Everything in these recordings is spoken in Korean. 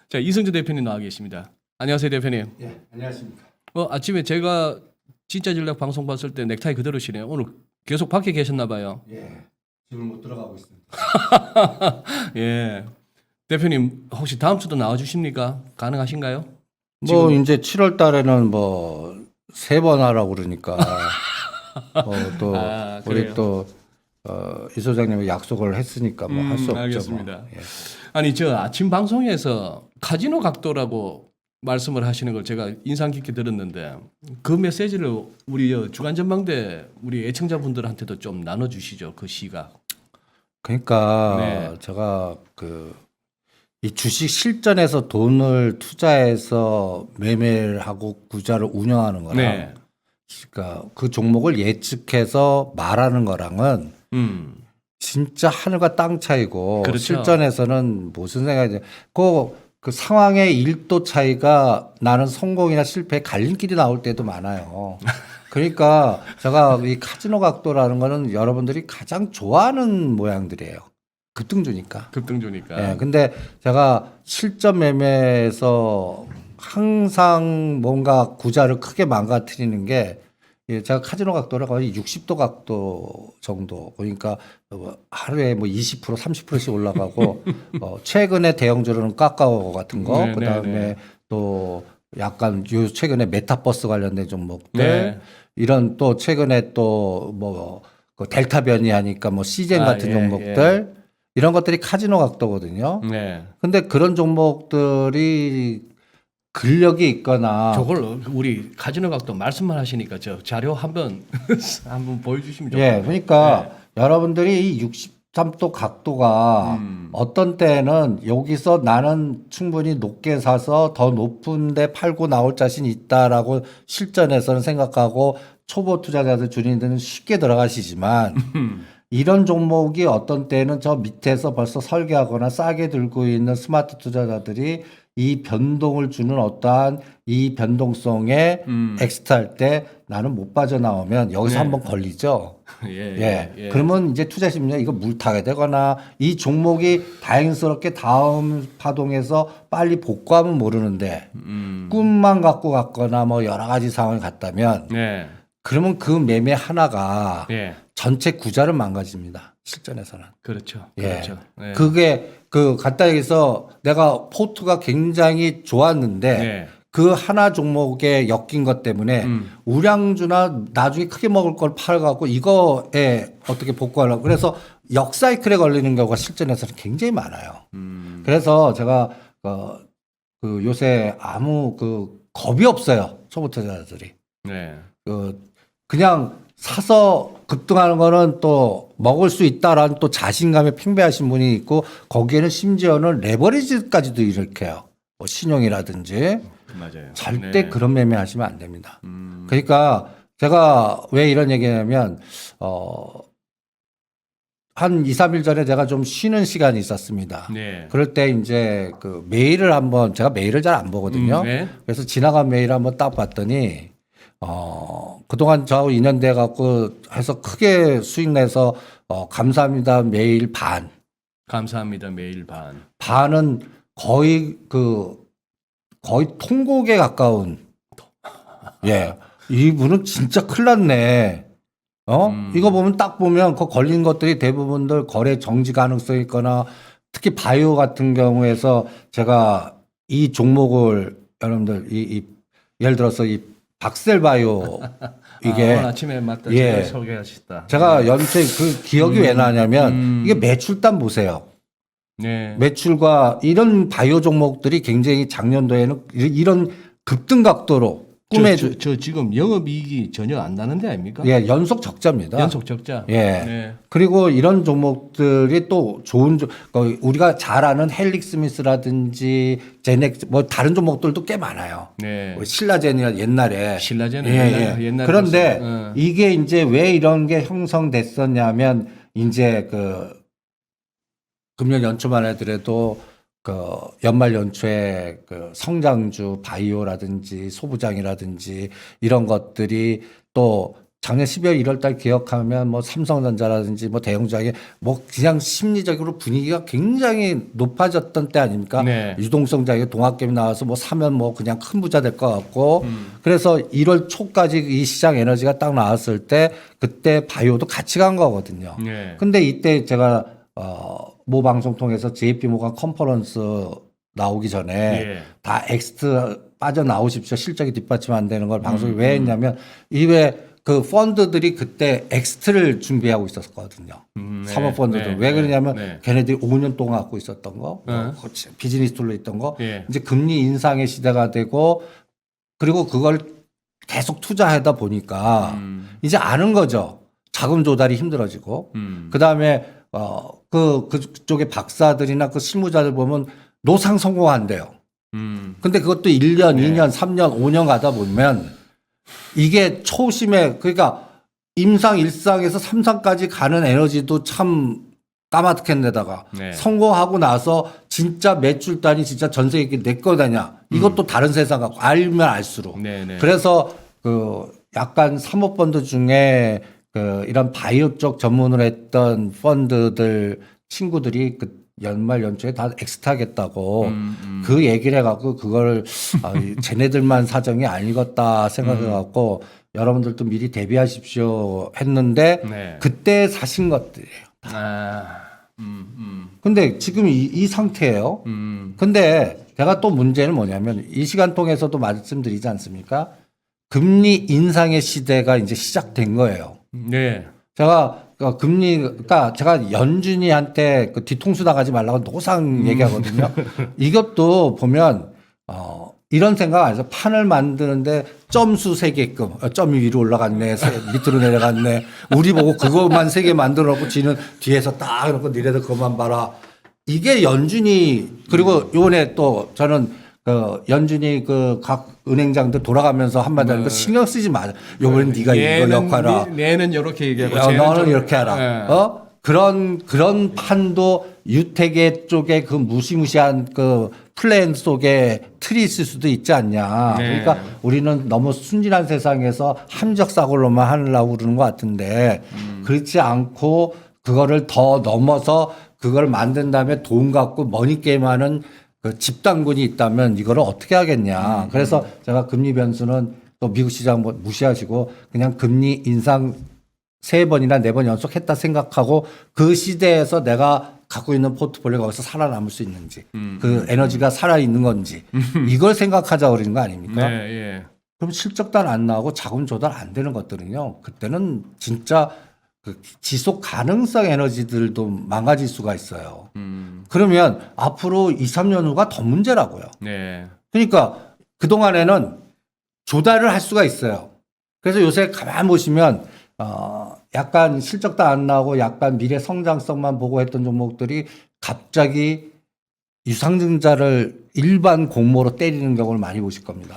자, 이승주 대표님 나와 계십니다. 안녕하세요, 대표님. 예, 안녕하십니까. 아침에 제가 진짜 전략 방송 봤을 때 넥타이 그대로시네요. 오늘 계속 밖에 계셨나 봐요. 예, 집을 못 들어가고 있습니다. 예. 대표님 혹시 다음 주도 나와 주십니까? 가능하신가요? 뭐 이제 7월 달에는 뭐 3번 하라고 그러니까 또 아, 우리 그래요? 또 이 소장님이 약속을 했으니까 뭐 할 수 없죠. 알겠습니다. 뭐. 예. 아니 저 아침 방송에서 카지노 각도라고 말씀을 하시는 걸 제가 인상 깊게 들었는데 그 메시지를 우리 주간 전망대 우리 애청자분들한테도 좀 나눠 주시죠. 그 시각. 그러니까 네. 제가 이 주식 실전에서 돈을 투자해서 매매를 하고 구자를 운영하는 거랑 네. 그러니까 그 종목을 예측해서 말하는 거랑은 진짜 하늘과 땅 차이고 그렇죠. 실전에서는 무슨 생각이지? 그 상황의 1도 차이가 나는 성공이나 실패에 갈림길이 나올 때도 많아요. 그러니까 제가 이 카지노 각도라는 거는 여러분들이 가장 좋아하는 모양들이에요. 급등주니까. 급등주니까. 예, 근데 제가 실전 매매에서 항상 뭔가 구자를 크게 망가뜨리는 게 예, 제가 카지노 각도를 거의 60도 각도 정도 그러니까 하루에 뭐 20% 30%씩 올라가고 최근에 대형주로는 카카오 같은 거 네, 그다음에 네, 네. 또 약간 요 최근에 메타버스 관련된 종목들 네. 이런 또 최근에 또 뭐 델타 변이하니까 뭐 시젠 같은 예, 종목들 이런 것들이 카지노 각도거든요. 네. 근데 그런 종목들이 근력이 있거나 저걸 우리 카지노 각도 말씀만 하시니까 저 자료 한번 한번 보여주시면 예, 좋겠네요. 그러니까 여러분들이 이 63도 각도가 어떤 때는 여기서 나는 충분히 높게 사서 더 높은데 팔고 나올 자신이 있다라고 실전에서는 생각하고 초보 투자자들 주인들은 쉽게 들어가시지만 이런 종목이 어떤 때는 저 밑에서 벌써 설계하거나 싸게 들고 있는 스마트 투자자들이 이 변동을 주는 어떠한 이 변동성에 엑스트할 때 나는 못 빠져나오면 여기서 네. 한번 걸리죠. 예. 그러면 이제 투자 심리가 이거 물타게 되거나 이 종목이 다행스럽게 다음 파동에서 빨리 복구하면 모르는데 꿈만 갖고 갔거나 뭐 여러 가지 상황이 갔다면 네. 그러면 그 매매 하나가 예. 전체 구자를 망가집니다. 실전에서는. 그렇죠. 예. 그렇죠. 예. 그게 간단히 얘기해서 내가 포트가 굉장히 좋았는데 네. 그 하나 종목에 엮인 것 때문에 우량주나 나중에 크게 먹을 걸 팔아갖고 이거에 어떻게 복구하려고 그래서 역사이클에 걸리는 경우가 실전에서는 굉장히 많아요. 그래서 제가 요새 아무 겁이 없어요. 초보 투자자들이. 네. 그냥 사서 급등하는 거는 또 먹을 수 있다라는 또 자신감에 팽배하신 분이 있고 거기에는 심지어는 레버리지까지도 일으켜요. 뭐 신용이라든지 맞아요. 절대 네. 그런 매매 하시면 안 됩니다. 그러니까 제가 왜 이런 얘기냐면 한 2, 3일 전에 제가 좀 쉬는 시간이 있었습니다. 네. 그럴 때 이제 메일을 한번 제가 메일을 잘 안 보거든요. 네. 그래서 지나간 메일 한번 딱 봤더니 그동안 저하고 인연돼 갖고 해서 크게 수익 내서 감사합니다 메일 감사합니다. 매일 반. 반은 거의 거의 통곡에 가까운 예 이분은 진짜 큰일 났네. 이거 딱 보면 그 걸린 것들이 대부분들 거래 정지 가능성이 있거나 특히 바이오 같은 경우에서 제가 이 종목을 여러분들 예를 들어서 이 박셀바이오 이게 오늘 아침에 맞다. 예. 소개하셨다. 제가 연체 그 기억이 왜 나냐면 이게 매출단 보세요. 네. 매출과 이런 바이오 종목들이 굉장히 작년도에는 이런 급등 각도로 꿈에 저 지금 영업이익이 전혀 안 나는 데 아닙니까? 예, 연속 적자입니다. 연속 적자. 예. 네. 그리고 이런 종목들이 또 좋은 우리가 잘 아는 헬릭스미스라든지 제넥 뭐 다른 종목들도 꽤 많아요. 네. 뭐 신라젠이나 옛날에 신라젠은 옛날에 그런데 봤어요. 이게 이제 왜 이런 게 형성됐었냐면 이제 금년 연초만 하더라도 연말 연초에 성장주 바이오라든지 소부장이라든지 이런 것들이 또 작년 12월 1월 달 기억하면 뭐 삼성전자라든지 뭐 대형주하게 뭐 그냥 심리적으로 분위기가 굉장히 높아졌던 때 아닙니까? 네. 유동성장에 동학개미 나와서 뭐 사면 뭐 그냥 큰 부자 될 것 같고 그래서 1월 초까지 이 시장 에너지가 딱 나왔을 때 그때 바이오도 같이 간 거거든요. 네. 근데 이때 제가 모 방송 통해서 JP 모간 컨퍼런스 나오기 전에 예. 다 엑스트 빠져나오십시오. 실적이 뒷받침 안 되는 걸 방송에 왜 했냐면 이외 그 펀드들이 그때 엑스트를 준비하고 있었거든요. 네. 사모펀드들. 네. 왜 그러냐면 네. 걔네들이 5년 동안 갖고 있었던 거, 네. 비즈니스 툴로 있던 거, 예. 이제 금리 인상의 시대가 되고 그리고 그걸 계속 투자하다 보니까 이제 아는 거죠. 자금 조달이 힘들어지고 그 다음에 그쪽에 박사들이나 그 실무자들 보면 노상 성공한대요. 근데 그것도 1년, 네. 2년, 3년, 5년 가다 보면 이게 초심에 그러니까 임상, 일상에서 삼상까지 가는 에너지도 참 까마득했는데다가 네. 성공하고 나서 진짜 매출단이 진짜 전 세계 내 거다냐 이것도 다른 세상 같고 알면 알수록 네, 네. 그래서 그 약간 사모펀드 중에 그 이런 바이오 쪽 전문을 했던 펀드들 친구들이 그 연말 연초에 다 엑스트 하겠다고 그 얘기를 해갖고 그걸 쟤네들만 사정이 아니겠다 생각해갖고 여러분들도 미리 대비하십시오 했는데 네. 그때 사신 것들이에요. 근데 지금 이 상태예요. 근데 제가 또 문제는 뭐냐면 이 시간 통해서도 말씀드리지 않습니까? 금리 인상의 시대가 이제 시작된 거예요. 네. 제가 그러니까 제가 연준이한테 그 뒤통수 나가지 말라고 노상 얘기하거든요. 이것도 보면 이런 생각 안 해서 판을 만드는데 점수 세게끔 점이 위로 올라갔네, 밑으로 내려갔네. 우리 보고 그것만 세 개 만들어 놓고 지는 뒤에서 딱 놓고 니네들 그것만 봐라. 이게 연준이 그리고 요번에 또 저는 그 연준이 그 각 은행장들 돌아가면서 한마디 하는 거 신경 쓰지 마. 요번엔 네가 이거 역할하라. 얘는 이렇게 얘기하고 너는 좀- 이렇게 하라. 예. 그런 판도 유태계 쪽에 그 무시무시한 그 플랜 속에 틀이 있을 수도 있지 않냐. 네. 그러니까 우리는 너무 순진한 세상에서 함적 사고로만 하려고 그러는 것 같은데 그렇지 않고 그거를 더 넘어서 그걸 만든 다음에 돈 갖고 머니게임하는 그 집단군이 있다면 이거를 어떻게 하겠냐. 그래서 제가 금리 변수는 또 미국 시장 뭐 무시하시고 그냥 금리 인상 3번이나 4번 연속했다 생각하고 그 시대에서 내가 갖고 있는 포트폴리오가 거기서 살아남을 수 있는지 그 에너지가 살아있는 건지 이걸 생각하자 그러는 거 아닙니까? 네, 예. 그럼 실적단 안 나오고 자금 조달 안 되는 것들은요. 그때는 진짜 그 지속 가능성 에너지들도 망가질 수가 있어요. 그러면 앞으로 2, 3년 후가 더 문제라고요. 네. 그러니까 그동안에는 조달을 할 수가 있어요. 그래서 요새 가만 보시면 약간 실적도 안 나오고 약간 미래 성장성만 보고 했던 종목들이 갑자기 유상증자를 일반 공모로 때리는 경우를 많이 보실 겁니다.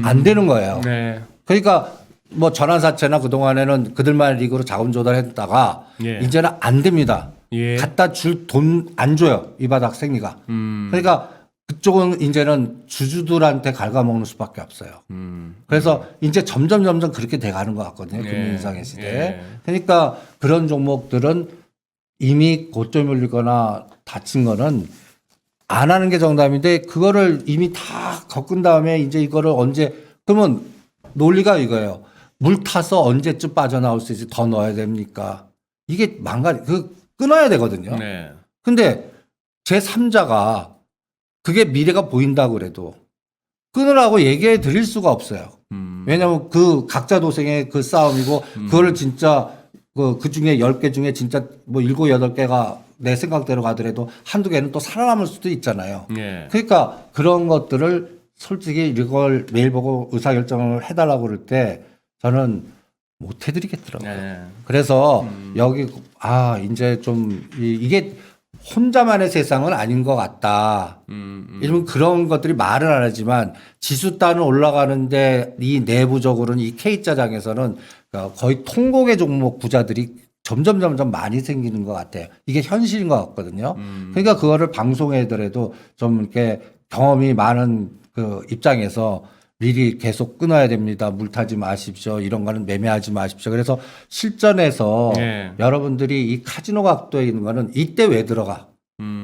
안 되는 거예요. 네. 그러니까 뭐 전환사채나 그동안에는 그들만의 리그로 자금 조달했다가 예. 이제는 안 됩니다. 예. 갖다 줄 돈 안 줘요. 이 바닥 생리가. 그러니까 그쪽은 이제는 주주들한테 갉아먹는 수밖에 없어요. 그래서 이제 점점 그렇게 돼가는 것 같거든요. 예. 금리 인상의 시대에. 예. 그러니까 그런 종목들은 이미 고점이 올리거나 다친 거는 안 하는 게 정답인데 그거를 이미 다 겪은 다음에 이제 이거를 언제 그러면 논리가 이거예요. 물 타서 언제쯤 빠져나올 수 있지 더 넣어야 됩니까? 이게 끊어야 되거든요. 네. 근데 제3자가 그게 미래가 보인다고 그래도 끊으라고 얘기해 드릴 수가 없어요. 왜냐하면 그 각자 도생의 그 싸움이고 그거를 진짜 그 중에 10개 중에 진짜 뭐 7, 8개가 내 생각대로 가더라도 한두 개는 또 살아남을 수도 있잖아요. 네. 그러니까 그런 것들을 솔직히 이걸 매일 보고 의사결정을 해달라고 그럴 때 저는 못 해드리겠더라고요. 네. 그래서 여기 이제 좀 이게 혼자만의 세상은 아닌 것 같다. 이런 그런 것들이 말은 안 하지만 지수단은 올라가는데 이 내부적으로는 이 K자장에서는 거의 통곡의 종목 부자들이 점점 많이 생기는 것 같아요. 이게 현실인 것 같거든요. 그러니까 그거를 방송에 더라도 좀 이렇게 경험이 많은 그 입장에서 미리 계속 끊어야 됩니다. 물 타지 마십시오. 이런 거는 매매하지 마십시오. 그래서 실전에서 예. 여러분들이 이 카지노 각도에 있는 거는 이때 왜 들어가?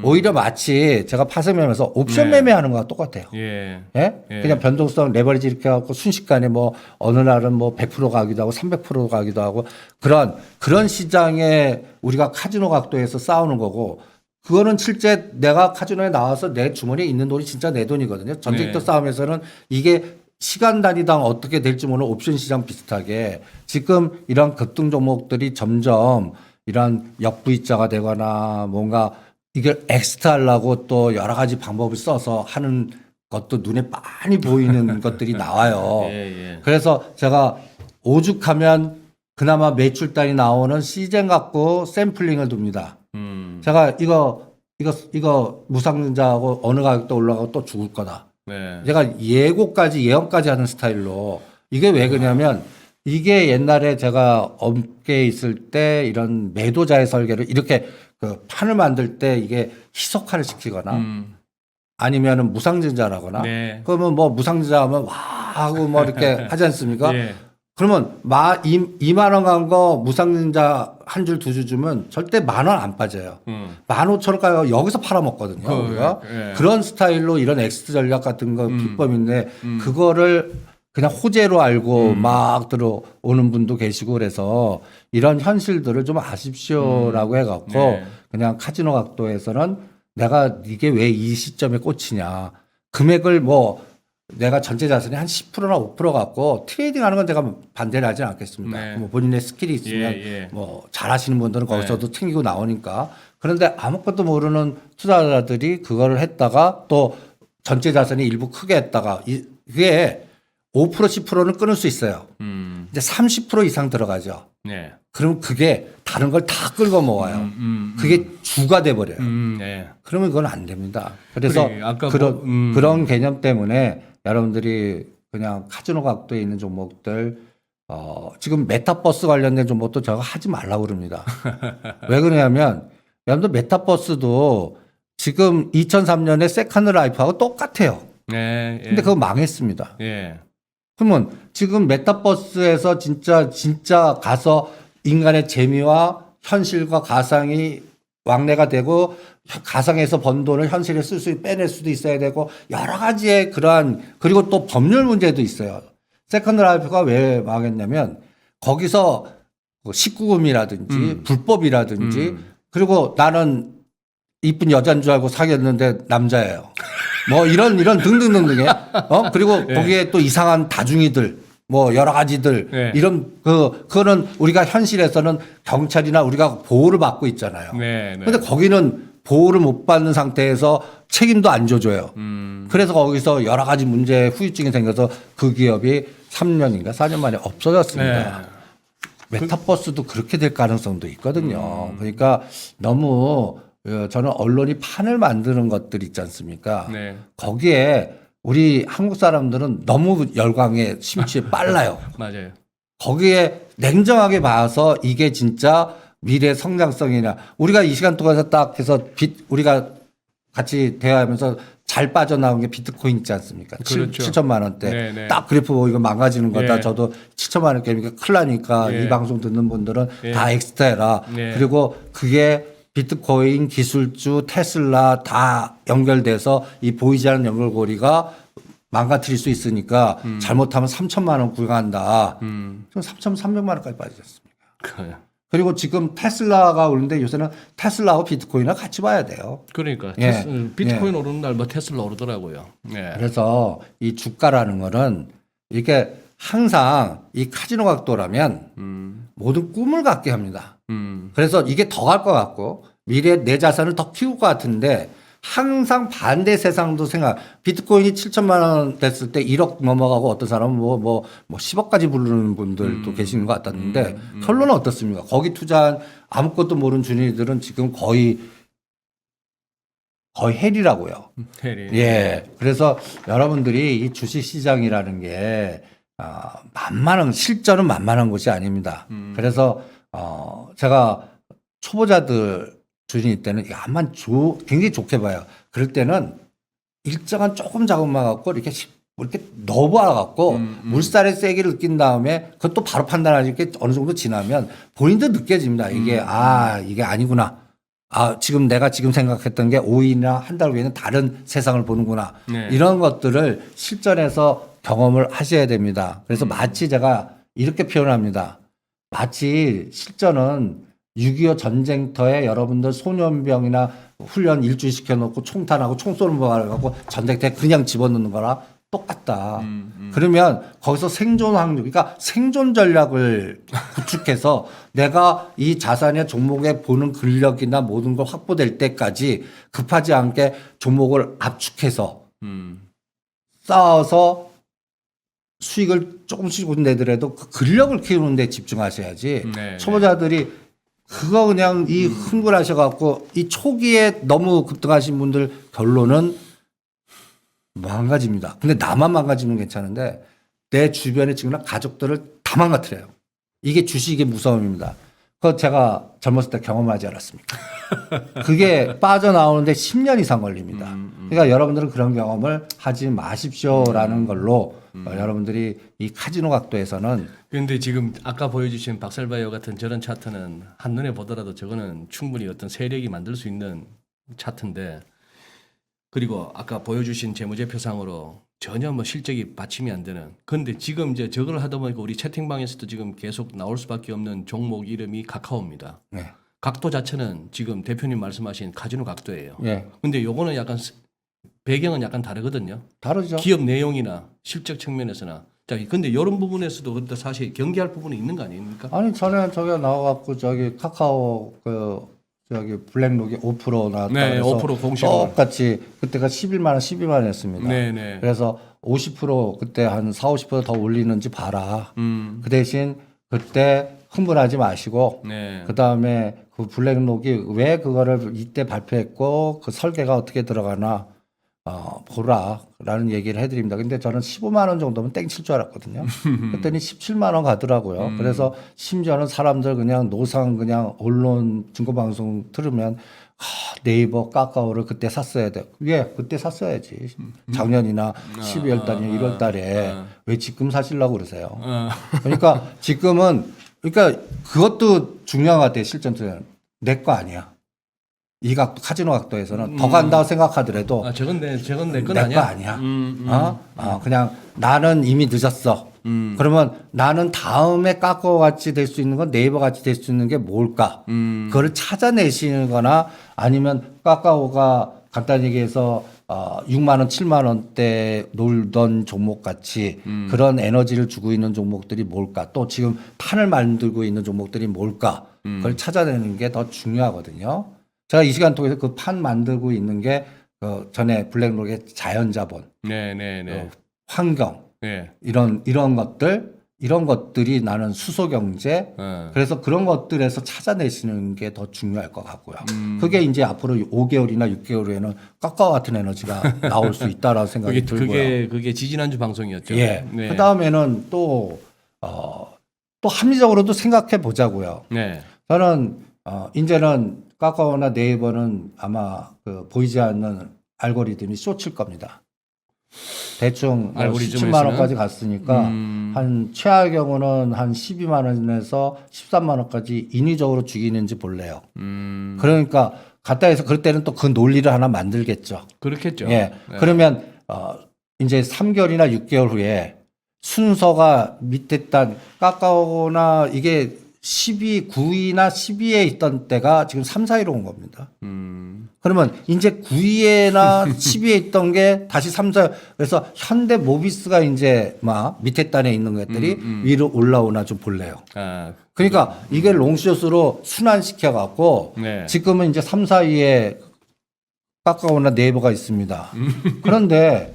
오히려 마치 제가 파생매매에서 옵션 네. 매매하는 거랑 똑같아요. 예. 예? 예. 그냥 변동성 레버리지 이렇게 갖고 순식간에 뭐 어느 날은 뭐 100% 가기도 하고 300% 가기도 하고 그런 시장에 우리가 카지노 각도에서 싸우는 거고 그거는 실제 내가 카지노에 나와서 내 주머니에 있는 돈이 진짜 내 돈이거든요. 전쟁터 네. 싸움에서는 이게 시간 단위당 어떻게 될지 모르는 옵션 시장 비슷하게 지금 이런 급등 종목들이 점점 이런 역V자가 되거나 뭔가 이걸 엑스트 하려고 또 여러 가지 방법을 써서 하는 것도 눈에 빤히 보이는 것들이 나와요. 예, 예. 그래서 제가 오죽하면 그나마 매출단이 나오는 시젠 갖고 샘플링을 둡니다. 제가 이거 무상증자하고 어느 가격도 올라가고 또 죽을 거다. 네. 제가 예언까지 하는 스타일로 이게 왜 그러냐면 이게 옛날에 제가 업계에 있을 때 이런 매도자의 설계를 이렇게 그 판을 만들 때 이게 희석화를 시키거나 아니면은 무상증자라거나 네. 그러면 뭐 무상증자 하면 와 하고 뭐 이렇게 하지 않습니까? 예. 그러면 2만 원 간 거 무상증자 한 줄 두 줄 주면 절대 10,000원 안 빠져요. 15,000원까지 여기서 팔아먹거든요. 우리가. 예. 그런 스타일로 이런 엑스트 전략 같은 거 비법인데 그거를 그냥 호재로 알고 막 들어오는 분도 계시고 그래서 이런 현실들을 좀 아십시오라고 해갖고 네. 그냥 카지노 각도에서는 내가 이게 왜 이 시점에 꽂히냐. 금액을 뭐 내가 전체 자산이 한 10%나 5% 갖고 트레이딩 하는 건 제가 반대를 하진 않겠습니다. 네. 뭐 본인의 스킬이 있으면 예, 예. 뭐 잘하시는 분들은 거기서도 챙기고 나오니까. 그런데 아무것도 모르는 투자자들이 그거를 했다가 또 전체 자산이 일부 크게 했다가 그게 5% 10%는 끊을 수 있어요. 이제 30% 이상 들어가죠. 네. 그럼 그게 다른 걸 다 끌고 모아요. 그게 주가 돼 버려요. 네. 그러면 그건 안 됩니다. 그래서 그래, 아까 그런 개념 때문에 여러분들이 그냥 카지노 각도에 있는 종목들 지금 메타버스 관련된 종목도 제가 하지 말라고 그럽니다. 왜 그러냐면 여러분들 메타버스도 지금 2003년에 세컨드 라이프하고 똑같아요. 네. 예. 근데 그거 망했습니다. 예. 그러면 지금 메타버스에서 진짜 가서 인간의 재미와 현실과 가상이 왕래가 되고 가상에서 번 돈을 현실에 빼낼 수도 있어야 되고 여러 가지의 그리고 또 법률 문제도 있어요. 세컨드 라이프가 왜 망했냐면 거기서 19금이라든지 불법이라든지 그리고 나는 이쁜 여자인 줄 알고 사귀었는데 남자예요. 뭐 이런 등등등등의 그리고 거기에 또 이상한 다중이들 뭐 여러 가지들 네. 이런 그거는 우리가 현실에서는 경찰이나 우리가 보호를 받고 있잖아요. 네. 네. 근데 거기는 보호를 못 받는 상태에서 책임도 안 져줘요. 그래서 거기서 여러 가지 문제 후유증이 생겨서 그 기업이 3년인가 4년 만에 없어졌습니다. 메타버스도 그렇게 될 가능성도 있거든요. 그러니까 너무 저는 언론이 판을 만드는 것들 있지 않습니까? 네. 거기에 우리 한국 사람들은 너무 열광에 심취에 빨라요. 맞아요. 거기에 냉정하게 봐서 이게 진짜 미래 성장성이냐. 우리가 이 시간 동안에서 딱 해서 우리가 같이 대화하면서 잘 빠져나온 게 비트코인 있지 않습니까? 그렇죠. 7천만 원대. 네, 네. 딱 그래프 보고 큰일 거다. 예. 저도 7천만 원 게임이니까 큰일 나니까 예. 이 방송 듣는 분들은 예. 다 엑스트 해라. 예. 그리고 그게 비트코인, 기술주, 테슬라 다 연결돼서 이 보이지 않는 연결고리가 망가뜨릴 수 있으니까 잘못하면 3천만 원 구간다. 좀 3,300만 원까지 빠졌습니다. 그래요. 그리고 지금 테슬라가 오는데 요새는 테슬라하고 비트코인을 같이 봐야 돼요. 그러니까 예. 비트코인 오르는 날 뭐 테슬라 오르더라고요. 예. 그래서 이 주가라는 거는 이게 항상 이 카지노 각도라면 모든 꿈을 갖게 합니다. 그래서 이게 더 갈 것 같고 미래에 내 자산을 더 키울 것 같은데 항상 반대 세상도 비트코인이 7천만 원 됐을 때 1억 넘어가고 어떤 사람은 뭐 10억까지 부르는 분들도 계시는 것 같았는데 결론은 어떻습니까? 거기 투자한 아무것도 모르는 주인들은 지금 거의 헬이라고요. 해리. 예. 그래서 여러분들이 이 주식 시장이라는 게 실전은 만만한 것이 아닙니다. 그래서 제가 초보자들 주인일 때는 굉장히 좋게 봐요. 그럴 때는 일정한 조금 자금만 갖고 이렇게 이렇게 넣어봐갖고 물살의 세기를 느낀 다음에 그것도 바로 판단하지 게 어느 정도 지나면 본인도 느껴집니다. 이게 이게 아니구나. 지금 내가 지금 생각했던 게 5일이나 한 달 후에는 다른 세상을 보는구나. 네. 이런 것들을 실전에서 경험을 하셔야 됩니다. 그래서 마치 제가 이렇게 표현합니다. 마치 실전은 6.25 전쟁터에 여러분들 소년병이나 훈련 일주일 시켜놓고 총탄하고 총 쏘는 거 가지고 전쟁터에 그냥 집어넣는 거랑 똑같다. 그러면 거기서 생존 확률, 그러니까 생존 전략을 구축해서 내가 이 자산의 종목에 보는 근력이나 모든 걸 확보될 때까지 급하지 않게 종목을 압축해서 쌓아서 수익을 조금씩 내더라도 그 근력을 키우는 데 집중하셔야지. 네, 초보자들이 그거 그냥 이 흥분하셔갖고 이 초기에 너무 급등하신 분들 결론은 망가집니다. 근데 나만 망가지면 괜찮은데 내 주변의 친구나 가족들을 다 망가뜨려요. 이게 주식의 무서움입니다. 그거 제가 젊었을 때 경험하지 않았습니까? 그게 빠져나오는데 10년 이상 걸립니다. 그러니까 여러분들은 그런 경험을 하지 마십시오라는 걸로 여러분들이 이 카지노 각도에서는 그런데 지금 아까 보여주신 박살바이오 같은 저런 차트는 한눈에 보더라도 저거는 충분히 어떤 세력이 만들 수 있는 차트인데, 그리고 아까 보여주신 재무제표상으로 전혀 뭐 실적이 받침이 안 되는. 그런데 지금 이제 저걸 하다 보니까 우리 채팅방에서도 지금 계속 나올 수밖에 없는 종목 이름이 카카오입니다. 네. 각도 자체는 지금 대표님 말씀하신 카지노 각도예요. 예. 근데 요거는 약간 배경은 약간 다르거든요. 다르죠. 기업 내용이나 실적 측면에서나. 자, 근데 이런 부분에서도 근데 사실 경계할 부분이 있는 거 아닙니까? 아니 전에 저기가 나와갖고 저기 카카오 저기 블랙록이 5% 나왔다 네, 그래서 5% 공시로. 똑같이 그때가 11만 원, 12만 원이었습니다. 네, 네. 그래서 50% 그때 한 4, 50%더 올리는지 봐라. 그 대신 그때 흥분하지 마시고 네. 그다음에 그 블랙록이 왜 그거를 이때 발표했고 그 설계가 어떻게 들어가나 보라라는 얘기를 해드립니다. 근데 저는 15만 원 정도면 땡칠 줄 알았거든요. 그랬더니 17만 원 가더라고요. 그래서 심지어는 사람들 그냥 노상 그냥 언론 증거방송 들으면 네이버 카카오를 그때 샀어야 돼. 왜? 그때 샀어야지. 작년이나 12월 달이나 1월 달에 왜 지금 사시려고 그러세요? 그러니까 지금은 그러니까 그것도 중요한 것 같아요. 실전투자는. 내 거 아니야. 이 각도, 카지노 각도에서는 더 간다고 생각하더라도 저건 내 건 내 거 아니야. 아니야. 그냥 나는 이미 늦었어. 그러면 나는 다음에 카카오 같이 될 수 있는 건 네이버 같이 될 수 있는 게 뭘까? 그거를 찾아내시는 거나 아니면 카카오가 간단히 얘기해서 6만 원, 7만 원대 놀던 종목 같이 그런 에너지를 주고 있는 종목들이 뭘까? 또 지금 판을 만들고 있는 종목들이 뭘까? 그걸 찾아내는 게 더 중요하거든요. 제가 이 시간 통해서 그 판 만들고 있는 게 전에 블랙록의 자연자본, 네. 환경, 네. 이런 것들이 나는 수소경제, 그래서 그런 것들에서 찾아내시는 게 더 중요할 것 같고요. 그게 이제 앞으로 5개월이나 6개월 후에는 카카오 같은 에너지가 나올 수 있다라는 생각이 들고요. 그게 지지난주 방송이었죠. 예. 네. 그 다음에는 또 합리적으로도 생각해 보자고요. 네. 저는 이제는 카카오나 네이버는 아마 보이지 않는 알고리즘이 쏟칠 겁니다. 대충 알고리즘에서는? 17만 원까지 갔으니까 한 최하의 경우는 한 12만 원에서 13만 원까지 인위적으로 죽이는지 볼래요. 그러니까 갖다 해서 그럴 때는 또 그 논리를 하나 만들겠죠. 그렇겠죠. 예. 네. 그러면 이제 3개월이나 6개월 후에 순서가 밑에 딴 카카오나 이게 12, 9위나 12위에 있던 때가 지금 3, 4위로 온 겁니다. 그러면 이제 9위에나 10위에 있던 게 다시 3, 4위. 그래서 현대 모비스가 이제 막 밑에 단에 있는 것들이 위로 올라오나 좀 볼래요. 그러니까 이게 롱숏으로 순환시켜 갖고 네. 지금은 이제 3, 4위에 카카오나 네이버가 있습니다. 그런데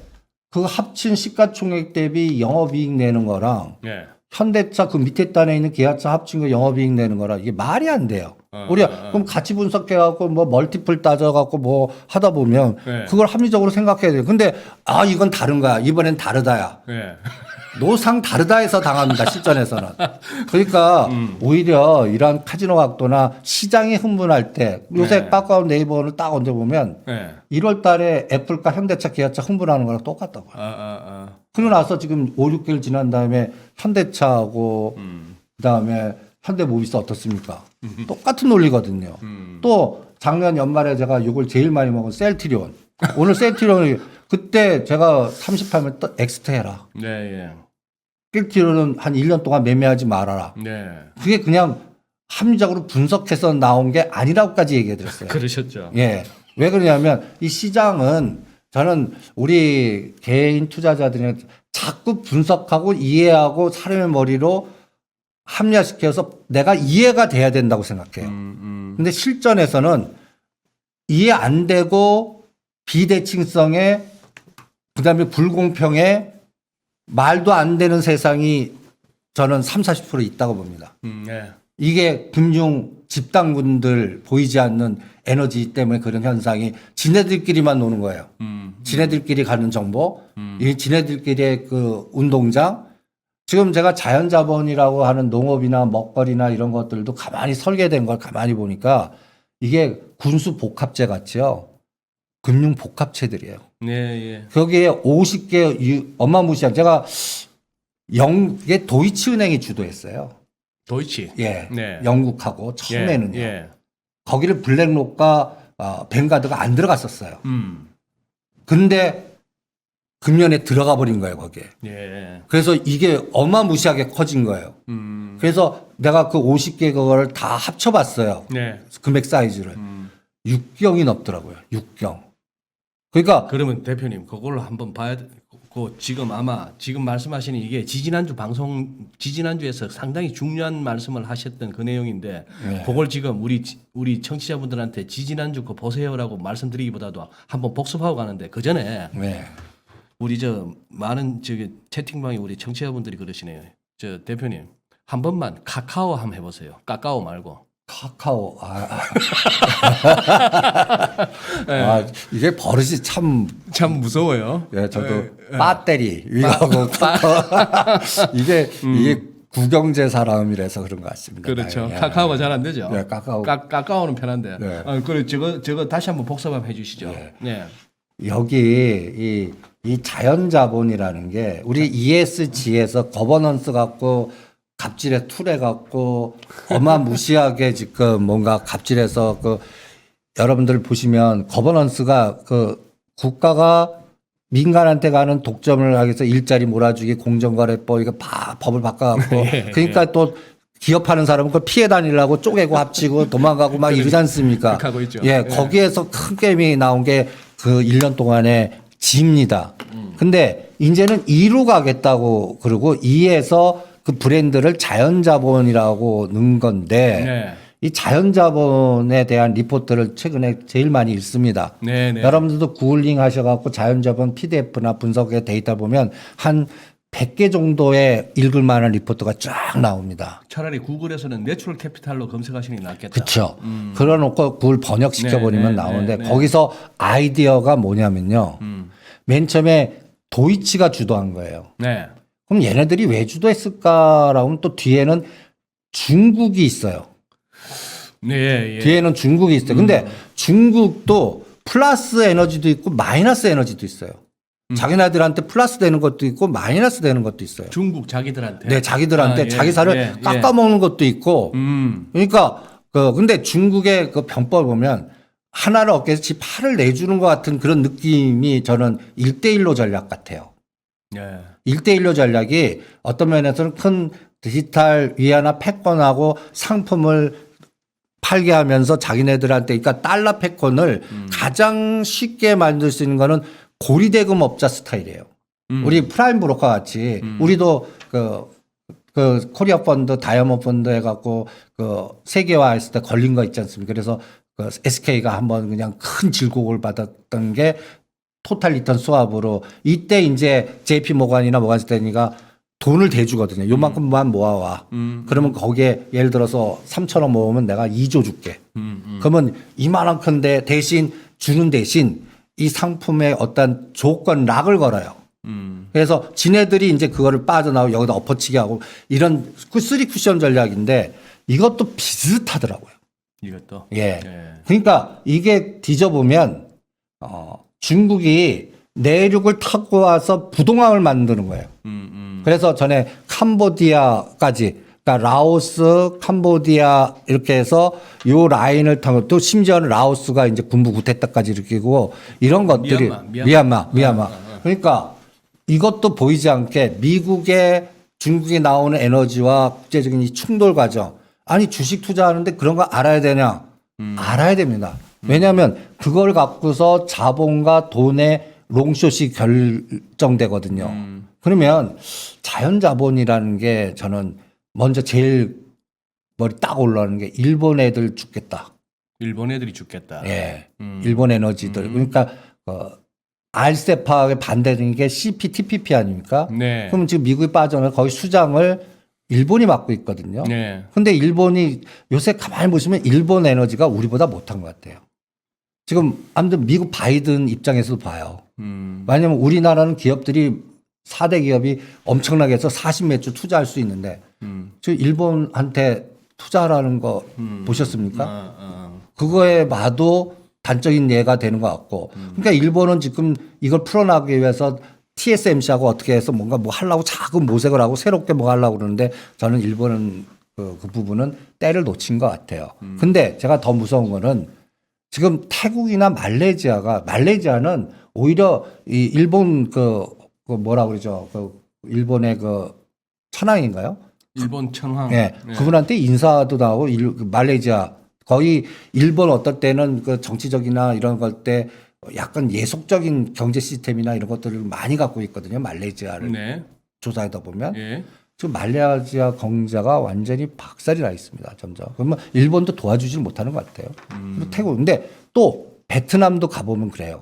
그 합친 시가총액 대비 영업이익 내는 거랑 네. 현대차 그 밑에 단에 있는 기아차 합친 거 영업이익 내는 거랑 이게 말이 안 돼요. 우리가 그럼 같이 분석해갖고 뭐 멀티플 따져갖고 뭐 하다 보면 네. 그걸 합리적으로 생각해야 돼요. 근데 이건 다른 거야. 이번엔 다르다야. 네. 노상 다르다에서 당합니다. 실전에서는. 그러니까 오히려 이런 카지노 각도나 시장이 흥분할 때 요새 네. 카카오 네이버를 딱 얹어보면 네. 1월 달에 애플과 현대차, 기아차 흥분하는 거랑 똑같다고요. 그러고 나서 지금 5, 6개월 지난 다음에 현대차하고 그다음에 현대모비스 어떻습니까? 똑같은 논리거든요. 또 작년 연말에 제가 이걸 제일 많이 먹은 셀트리온. 오늘 셀트리온이 그때 제가 38면 또 엑스트 해라. 네, 예. 셀트리온은 한 1년 동안 매매하지 말아라. 네. 그게 그냥 합리적으로 분석해서 나온 게 아니라고까지 얘기해 드렸어요. 그러셨죠. 예. 왜 그러냐면 이 시장은 저는 우리 개인 투자자들이 자꾸 분석하고 이해하고 사람의 머리로 합리화시켜서 내가 이해가 돼야 된다고 생각해요. 근데 실전에서는 이해 안 되고 비대칭성에 그다음에 불공평에 말도 안 되는 세상이 저는 30, 40% 있다고 봅니다. 네. 이게 금융 집단군들 보이지 않는 에너지 때문에 그런 현상이 지네들끼리만 노는 거예요. 지네들끼리 가는 정보, 이 지네들끼리의 그 운동장. 지금 제가 자연자본이라고 하는 농업이나 먹거리나 이런 것들도 가만히 설계된 걸 가만히 보니까 이게 군수 복합체 같이요. 금융 복합체들이에요. 네, 예. 거기에 50개 어마무시한 제가 이게 도이치은행이 주도했어요. 도이치. 예. 네. 영국하고 처음에는요. 예. 거기를 블랙록과 뱅가드가 안 들어갔었어요. 근데 금년에 들어가 버린 거예요, 거기에. 예. 그래서 이게 어마무시하게 커진 거예요. 그래서 내가 그 50개 그거를 다 합쳐봤어요. 네. 금액 사이즈를. 6경이 넘더라고요. 6경. 그러니까 그러면 대표님 그걸로 한번 봐야 돼. 그 지금 아마 지금 말씀하시는 이게 지지난주에서 상당히 중요한 말씀을 하셨던 그 내용인데 네. 그걸 지금 우리 청취자분들한테 지지난주 거 보세요라고 말씀드리기보다도 한번 복습하고 가는데 그 전에 네. 우리 저 많은 저기 채팅방에 우리 청취자분들이 그러시네요. 저 대표님 한 번만 카카오 한번 해보세요. 까까오 말고. 카카오. 이게 버릇이 참 참 무서워요. 예, 저도 배터리 이거하고 이게 국영제 사람이라서 그런 것 같습니다. 그렇죠. 예. 카카오가 잘 안 되죠. 네, 카카오. 까까오는 편한데. 네. 그래 저거 다시 한번 복습 한번 해주시죠. 네. 네. 여기 이 자연자본이라는 게 우리 ESG에서 거버넌스 갖고 갑질에 툴해 갖고 어마무시하게 지금 뭔가 갑질해서 그 여러분들 보시면 거버넌스가 그 국가가 민간한테 가는 독점을 하기 위해서 일자리 몰아주기 공정거래법 이거 법을 바꿔갖고 예, 그러니까 또 기업하는 사람은 그걸 피해 다니려고 쪼개고 합치고 도망가고 막 이러지 않습니까? 하고 있죠. 예, 거기에서 큰 게임이 나온 게 그 1년 동안의 지입니다. 근데 이제는 2로 가겠다고 그러고 2에서 그 브랜드를 자연자본이라고 넣은 건데 네. 이 자연자본에 대한 리포트를 최근에 제일 많이 읽습니다. 네, 네. 여러분들도 구글링 하셔갖고 자연자본 PDF나 분석의 데이터 보면 한 100개 정도의 읽을 만한 리포트가 쫙 나옵니다. 차라리 구글에서는 내추럴 캐피탈로 검색하시는 게 낫겠다. 그렇죠. 그래놓고 그걸 번역시켜버리면 네, 네, 나오는데 네, 네. 거기서 아이디어가 뭐냐면요. 맨 처음에 도이치가 주도한 거예요. 네. 그럼 얘네들이 왜 주도했을까라고 하면 또 뒤에는 중국이 있어요. 네, 예. 뒤에는 중국이 있어요. 근데 중국도 플러스 에너지도 있고 마이너스 에너지도 있어요. 자기네들한테 플러스 되는 것도 있고 마이너스 되는 것도 있어요. 중국 자기들한테. 네, 자기들한테 아, 예, 자기 살을 예, 깎아먹는 것도 있고. 그러니까 근데 중국의 그 병법을 보면 하나를 얻기 위해서 지 팔을 내주는 것 같은 그런 느낌이 저는 1대1로 전략 같아요. 네. 1대1로 전략이 어떤 면에서는 큰 디지털 위안화 패권하고 상품을 팔게 하면서 자기네들한테 그러니까 달러 패권을 가장 쉽게 만들 수 있는 거는 고리대금 업자 스타일이에요. 우리 프라임 브로커 같이 우리도 그 코리아 펀드, 다이아몬드 펀드 해갖고 그 세계화했을 때 걸린 거 있지 않습니까? 그래서 그 SK가 한번 그냥 큰 질곡을 받았던 게 토탈 리턴 스왑으로 이때 이제 JP 모간이나 모간스탠리가 돈을 대주거든요. 요만큼만 모아와. 그러면 거기에 예를 들어서 3천억 모으면 내가 2조 줄게. 그러면 이만한큰데 대신 주는 대신 이 상품에 어떤 조건 락을 걸어요. 그래서 지네들이 이제 그거를 빠져나오고 여기다 엎어치게 하고 이런 쓰리 쿠션 전략인데 이것도 비슷하더라고요. 이것도. 예. 예. 그러니까 이게 뒤져보면 중국이 내륙을 타고 와서 부동항을 만드는 거예요. 그래서 전에 캄보디아까지, 그러니까 라오스, 캄보디아 이렇게 해서 요 라인을 타고 또 심지어는 라오스가 이제 군부 구태타까지 일으키고 이런 것들이 미얀마. 그러니까 이것도 보이지 않게 미국의 중국에 나오는 에너지와 국제적인 이 충돌 과정. 아니 주식 투자하는데 그런 거 알아야 되냐? 알아야 됩니다. 왜냐하면 그걸 갖고서 자본과 돈의 롱숏이 결정되거든요. 그러면 자연자본이라는 게 저는 먼저 제일 머리 딱 올라오는 게 일본 애들 죽겠다. 일본 애들이 죽겠다. 예. 일본 에너지들. 그러니까 알세파에 반대되는 게 CPTPP 아닙니까? 네. 그럼 지금 미국이 빠져나 거의 수장을 일본이 맡고 있거든요. 네. 근데 일본이 요새 가만히 보시면 일본 에너지가 우리보다 못한 것 같아요. 지금 아무튼 미국 바이든 입장에서도 봐요. 왜냐하면 우리나라는 기업들이 4대 기업이 엄청나게 해서 40몇 주 투자할 수 있는데 지금 일본한테 투자하라는 거 보셨습니까? 그거에 봐도 단적인 예가 되는 것 같고. 그러니까 일본은 지금 이걸 풀어나가기 위해서 TSMC하고 어떻게 해서 뭔가 뭐 하려고 자꾸 모색을 하고 새롭게 뭐 하려고 그러는데 저는 일본은 그 부분은 때를 놓친 것 같아요. 근데 제가 더 무서운 거는 지금 태국이나 말레이시아는 오히려 이 일본 그 뭐라 그러죠? 그 일본의 그 천황인가요? 일본 천황. 예. 네. 그분한테 인사도 나오고 말레이시아 거의 일본 어떨 때는 그 정치적이나 이런 걸 때 약간 예속적인 경제 시스템이나 이런 것들을 많이 갖고 있거든요. 말레이시아를 네. 조사하다 보면 예. 지금 말레이시아 경제가 완전히 박살이 나 있습니다. 점점. 그러면 일본도 도와주질 못하는 것 같아요. 그리고 태국. 근데 또 베트남도 가보면 그래요.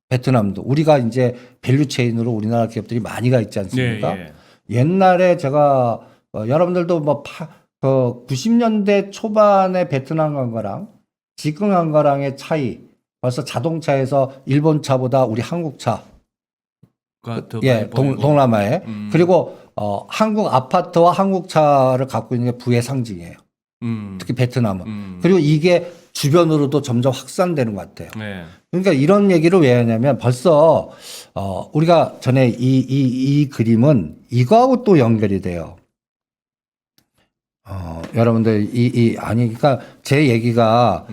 베트남도 우리가 이제 밸류체인으로 우리나라 기업들이 많이 가 있지 않습니까? 예. 옛날에 제가 여러분들도 뭐 90년대 초반에 베트남 간 거랑 지금 간 거랑의 차이 벌써 자동차에서 일본 차보다 우리 한국 차 예, 동남아에 그리고 한국 아파트와 한국 차를 갖고 있는 게 부의 상징이에요. 특히 베트남은. 그리고 이게 주변으로도 점점 확산되는 것 같아요. 네. 그러니까 이런 얘기를 왜 하냐면 벌써 우리가 전에 이 그림은 이거하고 또 연결이 돼요. 여러분들 아니 그러니까 제 얘기가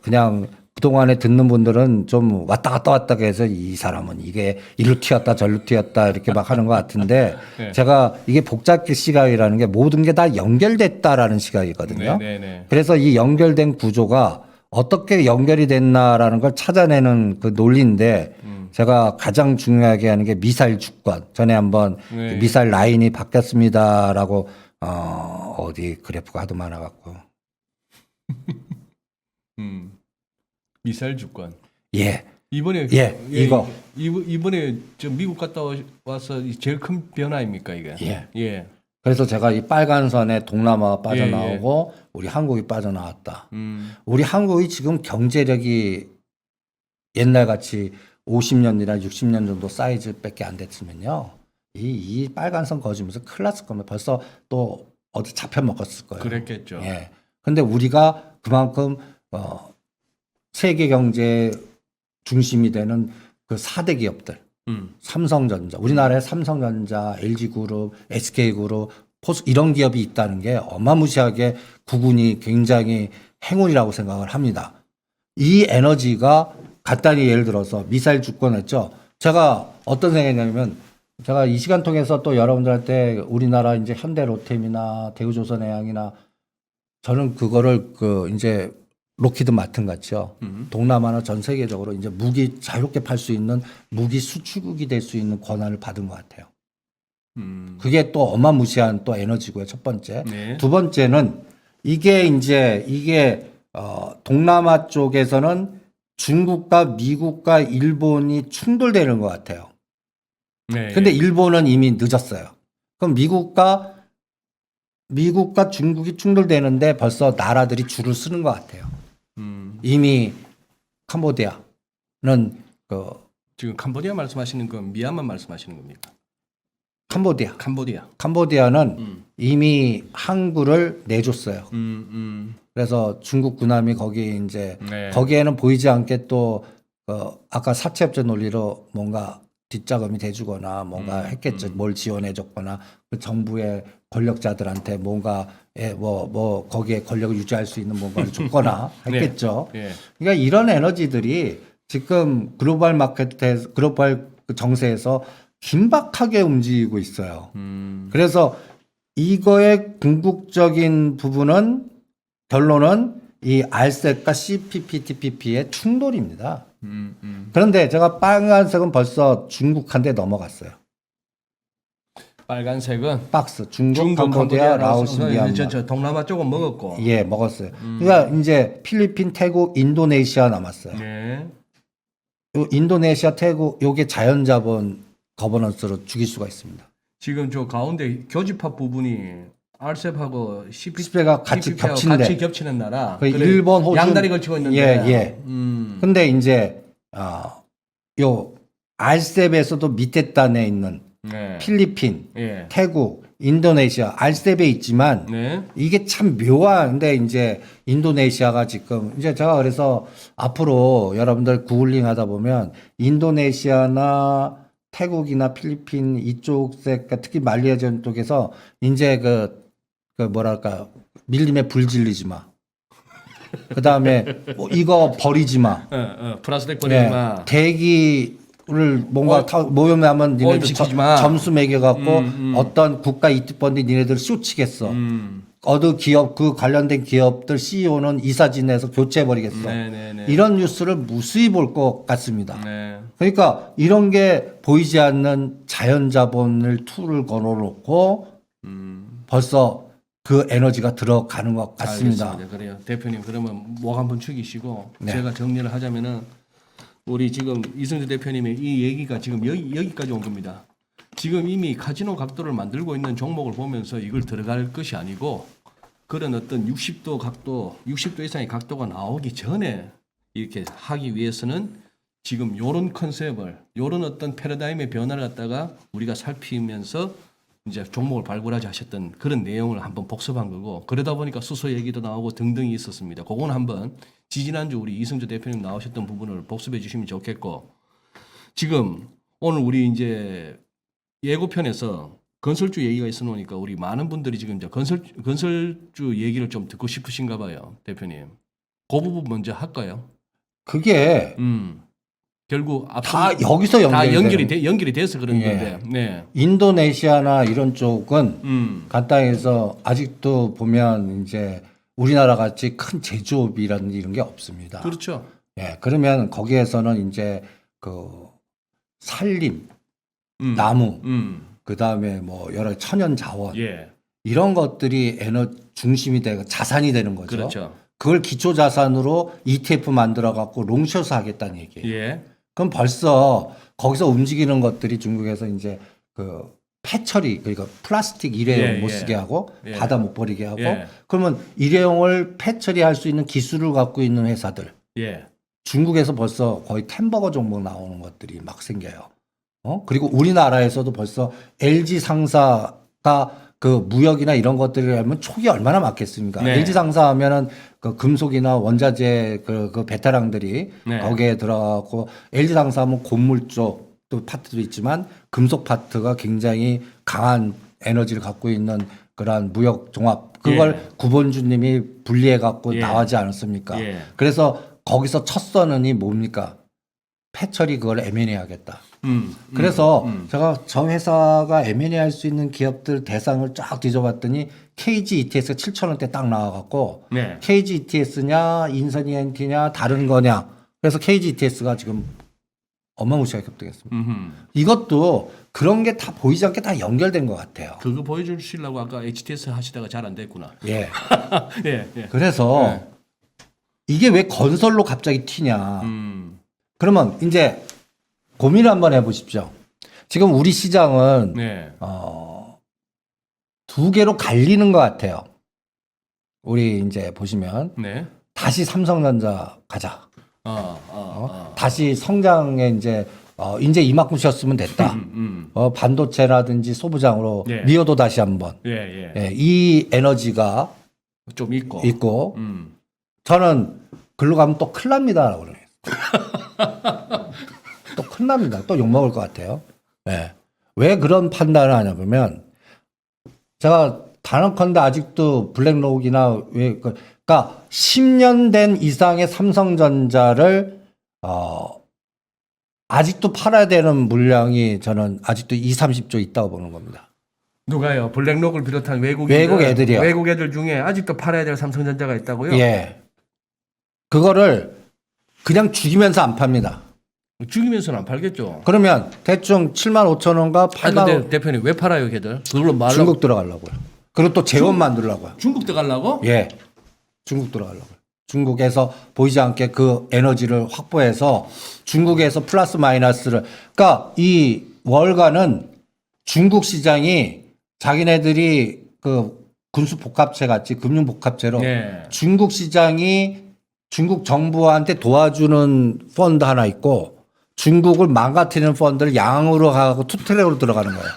그냥 그동안에 듣는 분들은 좀 왔다 갔다 해서 이 사람은 이게 이리로 튀었다 절로 튀었다 이렇게 막 하는 것 같은데 네. 제가 이게 복잡 시각이라는 게 모든 게 다 연결됐다라는 시각이거든요. 네. 그래서 이 연결된 구조가 어떻게 연결이 됐나라는 걸 찾아내는 그 논리인데 제가 가장 중요하게 하는 게 미사일 주권. 전에 한번 네. 미사일 라인이 바뀌었습니다라고 어디 그래프가 하도 많아갖고. 미사일 주권. 예. 이번에 이거. 이번에 저 미국 갔다 와서 제일 큰 변화입니까 이게? 예. 예. 그래서 제가 이 빨간 선에 동남아가 빠져나오고 우리 한국이 빠져나왔다. 우리 한국이 지금 경제력이 옛날같이 50년이나 60년 정도 사이즈밖에 안 됐으면요. 이 빨간 선 거주면서 큰일 났을 겁니다. 벌써 또 어디 잡혀먹었을 거예요. 그랬겠죠. 예. 근데 우리가 그만큼 세계 경제 중심이 되는 그 4대 기업들. 삼성전자, 우리나라에 삼성전자, LG그룹, SK그룹, 포스 이런 기업이 있다는 게 어마무시하게 구군이 굉장히 행운이라고 생각을 합니다. 이 에너지가 간단히 예를 들어서 미사일 주권했죠. 제가 어떤 생각이냐면 제가 이 시간 통해서 또 여러분들한테 우리나라 이제 현대로템이나 대우조선해양이나 저는 그거를 이제 로키드 마튼 같죠. 동남아나 전 세계적으로 이제 무기 자유롭게 팔 수 있는 무기 수출국이 될 수 있는 권한을 받은 것 같아요. 그게 또 어마무시한 또 에너지고요. 첫 번째. 네. 두 번째는 이게 동남아 쪽에서는 중국과 미국과 일본이 충돌되는 것 같아요. 네. 근데 일본은 이미 늦었어요. 그럼 미국과 중국이 충돌되는데 벌써 나라들이 줄을 서는 것 같아요. 이미 캄보디아는 지금 캄보디아 말씀하시는 건 미얀마 말씀하시는 겁니까? 캄보디아는 캄보디아. 이미 항구를 내줬어요. 음. 그래서 중국 군함이 거기 이제 네. 거기에는 보이지 않게 또 아까 사채업체 논리로 뭔가 뒷자금이 돼주거나 뭔가 했겠죠. 뭘 지원해줬거나 그 정부의 권력자들한테 뭔가 뭐 거기에 권력을 유지할 수 있는 뭔가를 줬거나 했겠죠. 네. 그러니까 이런 에너지들이 지금 글로벌 마켓에서 글로벌 정세에서 긴박하게 움직이고 있어요. 그래서 이거의 궁극적인 부분은 결론은 이 RCEP과 CPTPP의 충돌입니다. 그런데 제가 빨간색은 벌써 중국한테 넘어갔어요. 빨간색은 박스 중국, 캄보디아, 라오스, 미얀마. 저 동남아 쪽은 먹었고. 예, 먹었어요. 그러니까 이제 필리핀, 태국, 인도네시아 남았어요. 네. 요 인도네시아, 태국 요게 자연자본 거버넌스로 죽일 수가 있습니다. 지금 저 가운데 교집합 부분이 RCEP하고 CP가 같이 겹친데. 같이 겹치는 나라. 그 그래, 일본, 호주 양다리 걸치고 있는데. 예. 근데 이제 요 RCEP에서도 밑에 단에 있는 네. 필리핀, 예. 태국, 인도네시아 RCEP에 있지만 네. 이게 참 묘한데 이제 인도네시아가 지금 이제 제가 그래서 앞으로 여러분들 구글링 하다 보면 인도네시아나 태국이나 필리핀 이쪽 특히 말레이시아 쪽에서 이제 그 뭐랄까 밀림에 불 질리지 마. 그 다음에 이거 버리지 마. 플라스틱 버리지 마. 대기를 뭔가 모여하면 니네들 시키지 마. 점수 매겨갖고 어떤 국가 이특펀드 니네들 쇼치겠어. 어느 기업 그 관련된 기업들 CEO는 이사진에서 교체해버리겠어. 네네네. 이런 뉴스를 무수히 볼 것 같습니다. 네. 그러니까 이런 게 보이지 않는 자연자본을 툴을 걸어놓고 벌써 그 에너지가 들어가는 것 같습니다. 알겠습니다. 그래요. 대표님 그러면 목 한번 축이시고 네. 제가 정리를 하자면은 우리 지금 이승주 대표님의 이 얘기가 지금 여기까지 온 겁니다. 지금 이미 카지노 각도를 만들고 있는 종목을 보면서 이걸 들어갈 것이 아니고 그런 어떤 60도 각도, 60도 이상의 각도가 나오기 전에 이렇게 하기 위해서는 지금 요런 컨셉을, 요런 어떤 패러다임의 변화를 갖다가 우리가 살피면서 이제 종목을 발굴하자 하셨던 그런 내용을 한번 복습한 거고 그러다 보니까 수소 얘기도 나오고 등등이 있었습니다. 그건 한번 지지난주 우리 이승주 대표님 나오셨던 부분을 복습해 주시면 좋겠고 지금 오늘 우리 이제 예고편에서 건설주 얘기가 있어 놓으니까 우리 많은 분들이 지금 이제 건설주 얘기를 좀 듣고 싶으신가 봐요, 대표님. 그 부분 먼저 할까요? 그게 결국 다 여기서 다 연결이 연결이 돼서 그런 예. 건데. 네. 인도네시아나 이런 쪽은 간단히 해서 아직도 보면 이제 우리나라 같이 큰 제조업이라는 이런 게 없습니다. 그렇죠. 예, 그러면 거기에서는 이제 그 산림, 나무, 그 다음에 뭐 여러 천연 자원 예. 이런 것들이 중심이 되고 자산이 되는 거죠. 그렇죠. 그걸 기초 자산으로 ETF 만들어 갖고 롱숏을 하겠다는 얘기예요. 예. 그럼 벌써 거기서 움직이는 것들이 중국에서 이제 그 폐처리 그러니까 플라스틱 일회용 예, 못 예. 쓰게 하고 예. 바다 못 버리게 하고 예. 그러면 일회용을 폐처리할 수 있는 기술을 갖고 있는 회사들 예. 중국에서 벌써 거의 템버거 종목 나오는 것들이 막 생겨요. 그리고 우리나라에서도 벌써 LG 상사가 그 무역이나 이런 것들을 하면 촉이 얼마나 많겠습니까? 네. LG 상사 하면은 그 금속이나 원자재 그 베테랑들이 네. 거기에 들어가고 LG 상사 하면 곡물 쪽도 파트도 있지만 금속 파트가 굉장히 강한 에너지를 갖고 있는 그러한 무역 종합 그걸 예. 구본주님이 분리해 갖고 예. 나가지 않았습니까? 예. 그래서 거기서 첫 선언이 뭡니까? 폐철이 그걸 M&A 하겠다. 그래서 제가 저 회사가 M&A 할 수 있는 기업들 대상을 쫙 뒤져봤더니 KG ETS가 7,000원대 딱 나와갖고 네. KG ETS냐 인선이 엔티냐 다른 거냐 그래서 KG ETS가 지금 어마무시하게 급등했습니다. 이것도 그런 게 다 보이지 않게 다 연결된 것 같아요. 그거 보여주시려고 아까 HTS 하시다가 잘 안 됐구나. 예. 예. 예. 그래서 네. 이게 왜 건설로 갑자기 튀냐. 그러면 이제 고민을 한번 해보십시오. 지금 우리 시장은 네. 두 개로 갈리는 것 같아요. 우리 이제 보시면 네. 다시 삼성전자 가자. 어. 다시 성장에 이제 이만큼 쉬었으면 됐다. 반도체라든지 소부장으로 예. 미어도 다시 한번. 예. 예, 이 에너지가 좀 있고. 있고 저는 글로 가면 또 큰일 납니다. 그래요. 혼납니다. 또 욕먹을 것 같아요. 네. 왜 그런 판단을 하냐 그러면 제가 단언컨대 아직도 블랙록이나 그러니까 10년 된 이상의 삼성전자를 아직도 팔아야 되는 물량이 저는 아직도 30조 있다고 보는 겁니다. 누가요? 블랙록을 비롯한 외국 애들이요. 외국 애들 중에 아직도 팔아야 될 삼성전자가 있다고요? 예. 그거를 그냥 죽이면서 안 팝니다. 죽이면서는 안 팔겠죠. 그러면 대충 7만 5천 원과 8만 근데 원 대표님 왜 팔아요, 걔들? 그걸로 말로 중국 들어가려고요. 그리고 또 재원 만들려고요. 중국 들어가려고? 예. 중국 들어가려고요. 중국에서 보이지 않게 그 에너지를 확보해서 중국에서 플러스 마이너스를 그러니까 이 월가는 중국 시장이 자기네들이 그 군수 복합체 같이 금융 복합체로 네. 중국 시장이 중국 정부한테 도와주는 펀드 하나 있고 중국을 망가뜨리는 펀드를 양으로 가고 투트랙으로 들어가는 거예요.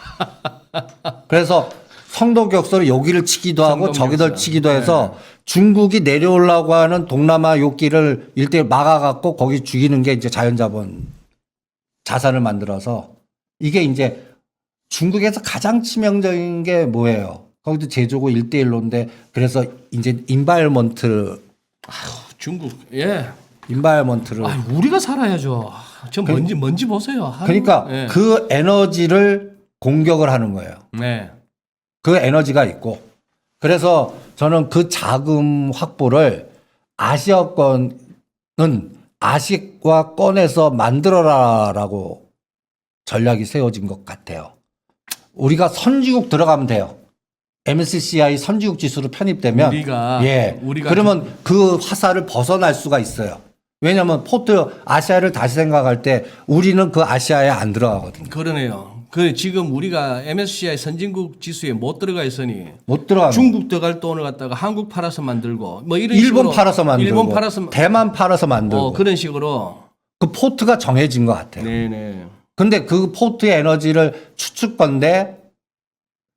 그래서 성도격서로 여기를 치기도 하고 저기를 치기도 해서 중국이 내려오려고 하는 동남아 요끼를 일대일 막아갖고 거기 죽이는 게 이제 자연자본 자산을 만들어서 이게 이제 중국에서 가장 치명적인 게 뭐예요? 거기도 제조고 1대1로인데 그래서 이제 인바이어먼트 중국. 예. 인바이어먼트를 아, 우리가 살아야죠. 저 먼지 보세요. 아유, 그러니까 예. 그 에너지를 공격을 하는 거예요. 네. 그 에너지가 있고 그래서 저는 그 자금 확보를 아시아권은 아시아권에서 만들어라라고 전략이 세워진 것 같아요. 우리가 선진국 들어가면 돼요. MSCI 선진국 지수로 편입되면 우리가 그러면 그 화살을 벗어날 수가 있어요. 왜냐하면 포트 아시아를 다시 생각할 때 우리는 그 아시아에 안 들어가거든요. 그러네요. 그 지금 우리가 MSCI 선진국 지수에 못 들어가 있으니 못 들어가는 중국 들어갈 돈을 갖다가 한국 팔아서 만들고 뭐 이런 일본 식으로 팔아서 만들고 일본 팔아서 대만 팔아서 만들고 그런 식으로 그 포트가 정해진 것 같아요. 네네. 근데 그 포트의 에너지를 추측건데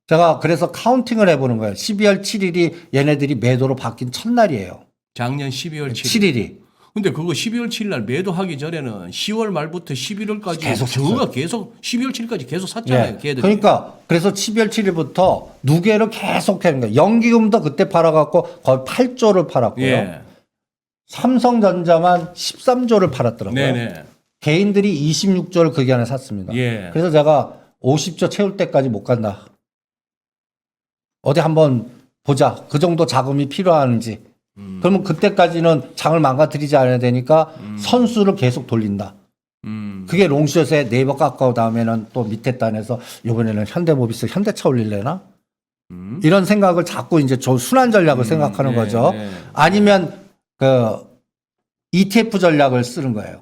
제가 그래서 카운팅을 해보는 거예요. 12월 7일이 얘네들이 매도로 바뀐 첫날이에요. 작년 12월 7일. 7일이. 근데 그거 12월 7일 날 매도하기 전에는 10월 말부터 11월까지 계속 저거가 계속 12월 7일까지 계속 샀잖아요. 걔들이. 그러니까 그래서 12월 7일부터 누계를 계속 하는 거예요. 연기금도 그때 팔아갖고 거의 8조를 팔았고요. 예. 삼성전자만 13조를 팔았더라고요. 네네. 개인들이 26조를 그 기간에 샀습니다. 예. 그래서 제가 50조 채울 때까지 못 간다. 어디 한번 보자. 그 정도 자금이 필요한지. 그러면 그때까지는 장을 망가뜨리지 않아야 되니까 선수를 계속 돌린다. 그게 롱숏에 네이버 깎아오 다음에는 또 밑에 단에서 이번에는 현대모비스 현대차 올릴래나? 이런 생각을 자꾸 이제 저 순환 전략을 생각하는 거죠. 네. 아니면 그 ETF 전략을 쓰는 거예요.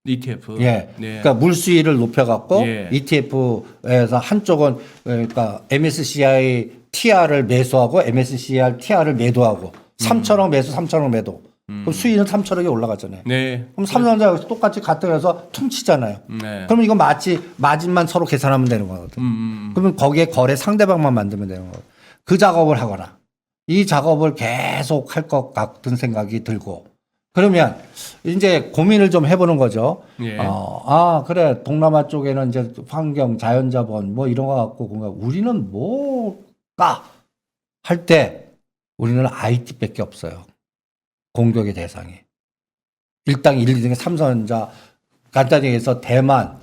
ETF. 예. 네. 그러니까 물수위를 높여갖고 예. ETF에서 한쪽은 그러니까 MSCI TR을 매수하고 MSCI TR을 매도하고 3천억 매수, 3천억 매도. 그럼 수위는 3천억이 올라가잖아요. 네. 그럼 삼성전자 여기서 똑같이 가뜩해서 퉁치잖아요. 네. 그럼 이거 마진만 서로 계산하면 되는 거거든. 그러면 거기에 거래 상대방만 만들면 되는 거거든. 그 작업을 하거나 이 작업을 계속 할 것 같은 생각이 들고 그러면 이제 고민을 좀 해보는 거죠. 예. 그래. 동남아 쪽에는 이제 환경, 자연자본 뭐 이런 거 갖고 우리는 뭘까? 할 때 우리는 IT밖에 없어요. 공격의 대상이. 1당 1, 2등의 삼성전자, 간단히 얘기해서 대만.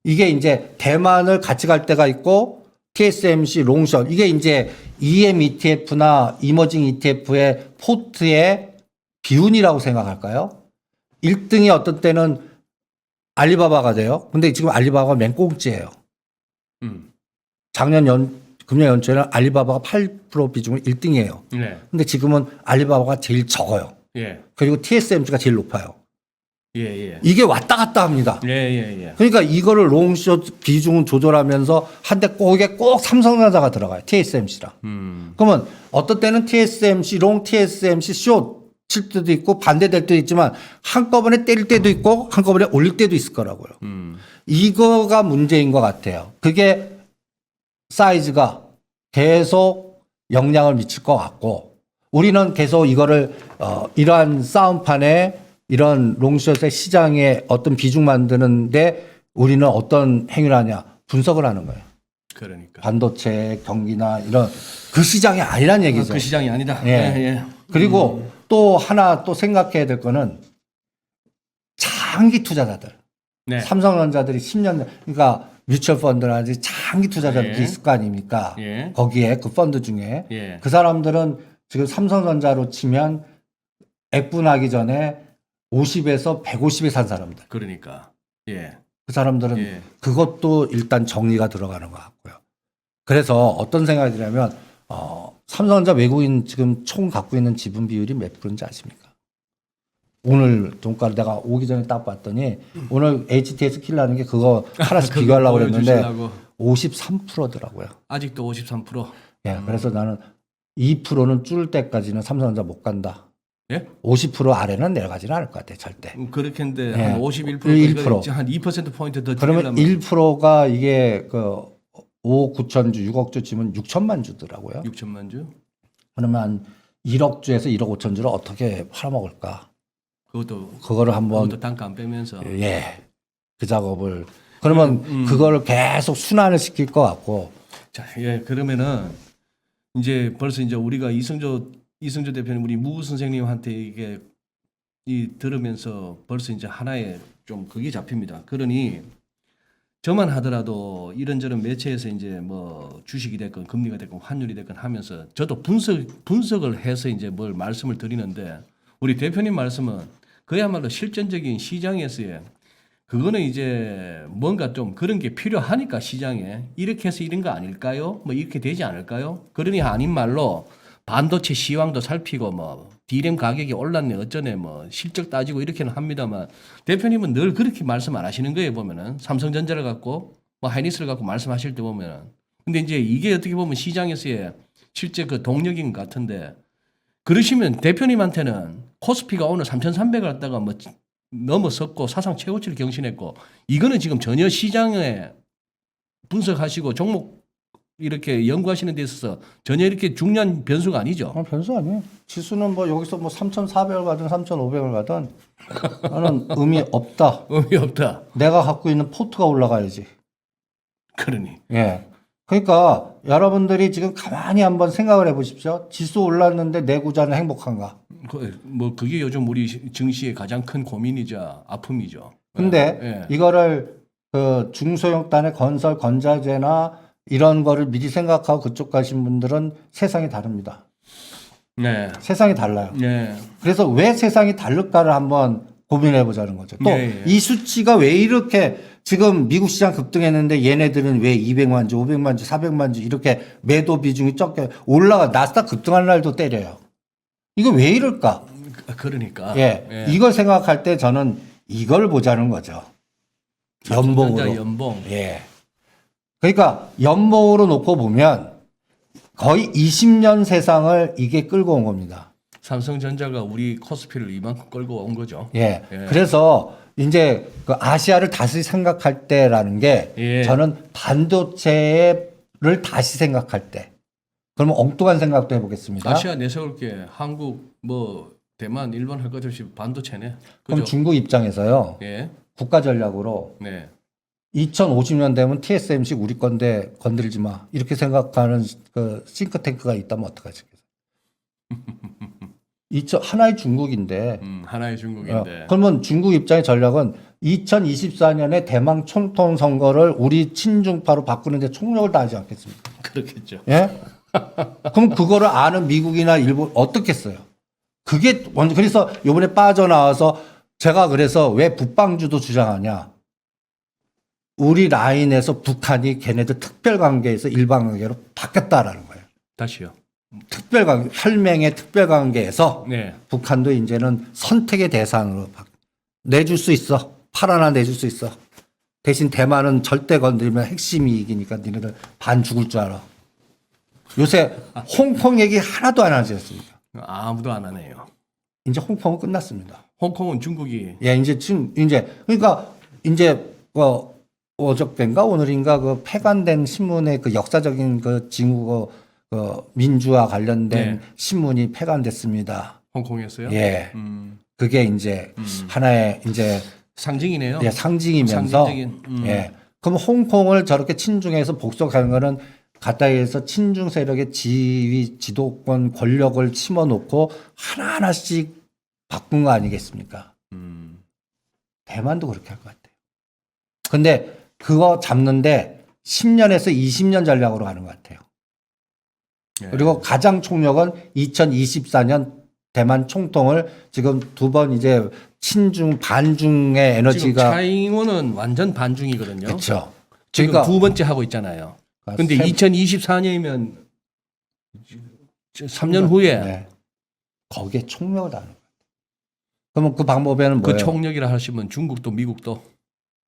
이게 이제 대만을 같이 갈 때가 있고 TSMC, 롱숏. 이게 이제 EM ETF나 이머징 ETF의 포트의 비운이라고 생각할까요? 1등이 어떤 때는 알리바바가 돼요. 근데 지금 알리바바가 맹꽁지예요. 작년 금년 연초에는 알리바바가 8% 비중으로 1등이에요. 네. 근데 지금은 알리바바가 제일 적어요. 예. 그리고 TSMC가 제일 높아요. 예. 이게 왔다 갔다 합니다. 예. 그러니까 이거를 롱숏 비중을 조절하면서 한데 꼭 삼성전자가 들어가요. TSMC랑. 그러면 어떤 때는 TSMC, 롱 TSMC, 숏 칠 때도 있고 반대될 때도 있지만 한꺼번에 때릴 때도 있고 한꺼번에 올릴 때도 있을 거라고요. 이거가 문제인 것 같아요. 그게 사이즈가 계속 영향을 미칠 것 같고 우리는 계속 이거를 이러한 싸움판에 이런 롱숏의 시장에 어떤 비중 만드는데 우리는 어떤 행위를 하냐? 분석을 하는 거예요. 그러니까. 반도체 경기나 이런 그 시장이 아니란 얘기죠. 그 시장이 아니다. 예. 예. 그리고 또 하나 또 생각해야 될 거는 장기 투자자들. 네. 삼성전자들이 10년, 그러니까 뮤추얼 펀드라든지 장기 투자자들이 예. 있을 거 아닙니까? 예. 거기에 그 펀드 중에. 예. 그 사람들은 지금 삼성전자로 치면 액분하기 전에 50에서 150에 산 사람들. 그러니까. 예. 그 사람들은 예. 그것도 일단 정리가 들어가는 것 같고요. 그래서 어떤 생각이 드냐면, 삼성전자 외국인 지금 총 갖고 있는 지분 비율이 몇 프로인지 아십니까? 오늘 종가를 내가 오기 전에 딱 봤더니 오늘 HTS 킬라는 게 그거 하나씩 그거 비교하려고 그랬는데 보여주시려고. 53%더라고요. 아직도 53%. 예, 그래서 나는 2%는 줄 때까지는 삼성전자 못 간다. 예? 50% 아래는 내려가지는 않을 것 같아, 절대. 그렇겠는데 예. 한 51%, 1%. 한 2%포인트 더 그러면 줄이려면 1%가 이게 그 5억 9천 주, 6억 주 치면 6천만 주더라고요. 6천만 주. 그러면 한 1억 주에서 1억 5천 주를 어떻게 팔아먹을까? 그거를 한번 그것도 단가 안 빼면서. 예, 그 작업을 그러면 그거를 계속 순환을 시킬 것 같고. 자, 예, 그러면은 이제 벌써 이제 우리가 이승조 대표님 우리 무 선생님한테 이게 들으면서 벌써 이제 하나의 좀 그게 잡힙니다. 그러니 저만 하더라도 이런저런 매체에서 이제 뭐 주식이 됐건 금리가 됐건 환율이 됐건 하면서 저도 분석을 해서 이제 뭘 말씀을 드리는데 우리 대표님 말씀은 그야말로 실전적인 시장에서의 그거는 이제 뭔가 좀 그런 게 필요하니까 시장에 이렇게 해서 이런 거 아닐까요? 뭐 이렇게 되지 않을까요? 그러니 아닌 말로 반도체 시황도 살피고 뭐 D램 가격이 올랐네 어쩌네 뭐 실적 따지고 이렇게는 합니다만 대표님은 늘 그렇게 말씀 안 하시는 거예요 보면은 삼성전자를 갖고 뭐 하이닉스를 갖고 말씀하실 때 보면은 근데 이제 이게 어떻게 보면 시장에서의 실제 그 동력인 것 같은데 그러시면 대표님한테는 코스피가 오늘 3,300을 갖다가 뭐 넘어섰고 사상 최고치를 경신했고 이거는 지금 전혀 시장에 분석하시고 종목 이렇게 연구하시는 데 있어서 전혀 이렇게 중요한 변수가 아니죠. 변수 아니에요. 지수는 뭐 여기서 뭐 3,400을 가든 3,500을 가든 나는 의미 없다. 의미 없다. 내가 갖고 있는 포트가 올라가야지. 그러니. 예. 그러니까 여러분들이 지금 가만히 한번 생각을 해보십시오. 지수 올랐는데 내구자는 행복한가? 뭐 그게 요즘 우리 증시의 가장 큰 고민이자 아픔이죠. 근데 예. 이거를 그 중소형단의 건설, 건자재나 이런 거를 미리 생각하고 그쪽 가신 분들은 세상이 다릅니다. 네. 세상이 달라요. 네. 그래서 왜 세상이 다를까를 한번 고민해 보자는 거죠. 또 이 수치가 왜 이렇게 지금 미국 시장 급등했는데 얘네들은 왜 200만 주, 500만 주, 400만 주 이렇게 매도 비중이 적게 올라가 나스닥 급등하는 날도 때려요. 이거 왜 이럴까? 그러니까. 예. 예. 이걸 생각할 때 저는 이걸 보자는 거죠. 연봉으로. 연봉. 예. 그러니까 연봉으로 놓고 보면 거의 20년 세상을 이게 끌고 온 겁니다. 삼성전자가 우리 코스피를 이만큼 끌고 온 거죠. 예. 예. 그래서 이제 그 아시아를 다시 생각할 때라는 게 예. 저는 반도체를 다시 생각할 때 그러면 엉뚱한 생각도 해보겠습니다. 아시아 내세울 게 한국 뭐 대만 일본 할 것 없이 반도체네. 그럼 그죠? 중국 입장에서요. 예. 국가 전략으로 네. 2050년 되면 TSMC 우리 건데 건들지 마. 이렇게 생각하는 그 싱크탱크가 있다면 어떡하시겠어요? 하나의 중국인데. 하나의 중국인데. 그러면 중국 입장의 전략은 2024년에 대망 총통 선거를 우리 친중파로 바꾸는데 총력을 다하지 않겠습니까? 그렇겠죠. 예? 그럼 그거를 아는 미국이나 일본 어떻겠어요? 그게 먼저 그래서 이번에 빠져나와서 제가 그래서 왜 북방주도 주장하냐? 우리 라인에서 북한이 걔네들 특별관계에서 일방관계로 바뀌었다라는 거예요. 다시요. 특별관계, 혈맹의 특별관계에서 네. 북한도 이제는 선택의 대상으로 내줄 수 있어. 팔 하나 내줄 수 있어. 대신 대만은 절대 건드리면 핵심 이익이니까 니네들 반 죽을 줄 알아. 요새 홍콩 얘기 하나도 안 하지 않습니까? 아무도 안 하네요. 이제 홍콩은 끝났습니다. 홍콩은 중국이 예, 이제 지금 그러니까 이제 어저께인가 오늘인가 그 폐간된 신문의 그 역사적인 그 징후 그 민주화 관련된 네. 신문이 폐간됐습니다. 홍콩이었어요? 예. 그게 이제 하나의 이제 상징이네요. 예, 상징이면서 상징적인. 예. 그럼 홍콩을 저렇게 친중해서 복속하는 거는 가까이에서 친중 세력의 지위, 지도권, 권력을 심어놓고 하나하나씩 바꾼 거 아니겠습니까? 대만도 그렇게 할 것 같아요. 근데 그거 잡는데 10년에서 20년 전략으로 가는 것 같아요. 예. 그리고 가장 총력은 2024년 대만 총통을 지금 두 번 이제 친중 반중의 지금 에너지가 차이잉원은 완전 반중이거든요. 그렇죠. 지금 그러니까 두 번째 하고 있잖아요. 근데 2024년이면 3년 후에 네. 거기에 총력을 다하는 거예요. 그러면 그 방법에는 그 뭐예요? 총력이라 하시면 중국도 미국도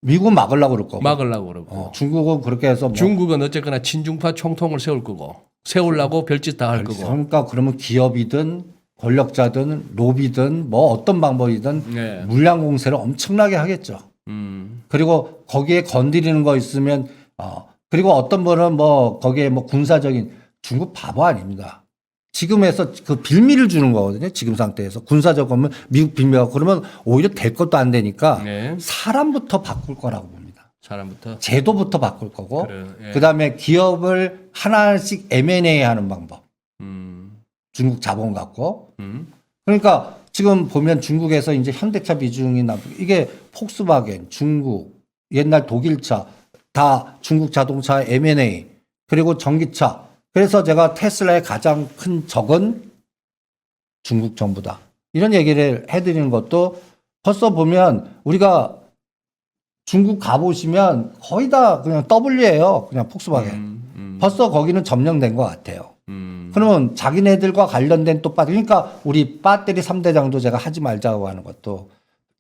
미국은 막으려고 그럴 거고. 막으려고 그러고 중국은 그렇게 해서 뭐 중국은 어쨌거나 친중파 총통을 세울 거고 세우려고 별짓 다 할 거고. 그러니까 그러면 기업이든 권력자든 로비든 뭐 어떤 방법이든 네. 물량 공세를 엄청나게 하겠죠. 그리고 거기에 건드리는 거 있으면 그리고 어떤 분은 뭐 거기에 뭐 군사적인 중국 바보 아닙니다. 지금에서 그 빌미를 주는 거거든요. 지금 상태에서 군사적 거면 미국 빌미가 그러면 오히려 될 것도 안 되니까 네. 사람부터 바꿀 거라고 봅니다. 사람부터. 제도부터 바꿀 거고 그래, 예. 그다음에 기업을 하나씩 M&A 하는 방법. 중국 자본 갖고 그러니까 지금 보면 중국에서 이제 현대차 비중이 이게 폭스바겐, 중국, 옛날 독일차 다 중국 자동차 M&A 그리고 전기차. 그래서 제가 테슬라의 가장 큰 적은 중국 정부다. 이런 얘기를 해드리는 것도 벌써 보면 우리가 중국 가보시면 거의 다 그냥 W예요. 그냥 폭스바겐. 벌써 거기는 점령된 것 같아요. 그러면 자기네들과 관련된 또 그러니까 우리 배터리 3대장도 제가 하지 말자고 하는 것도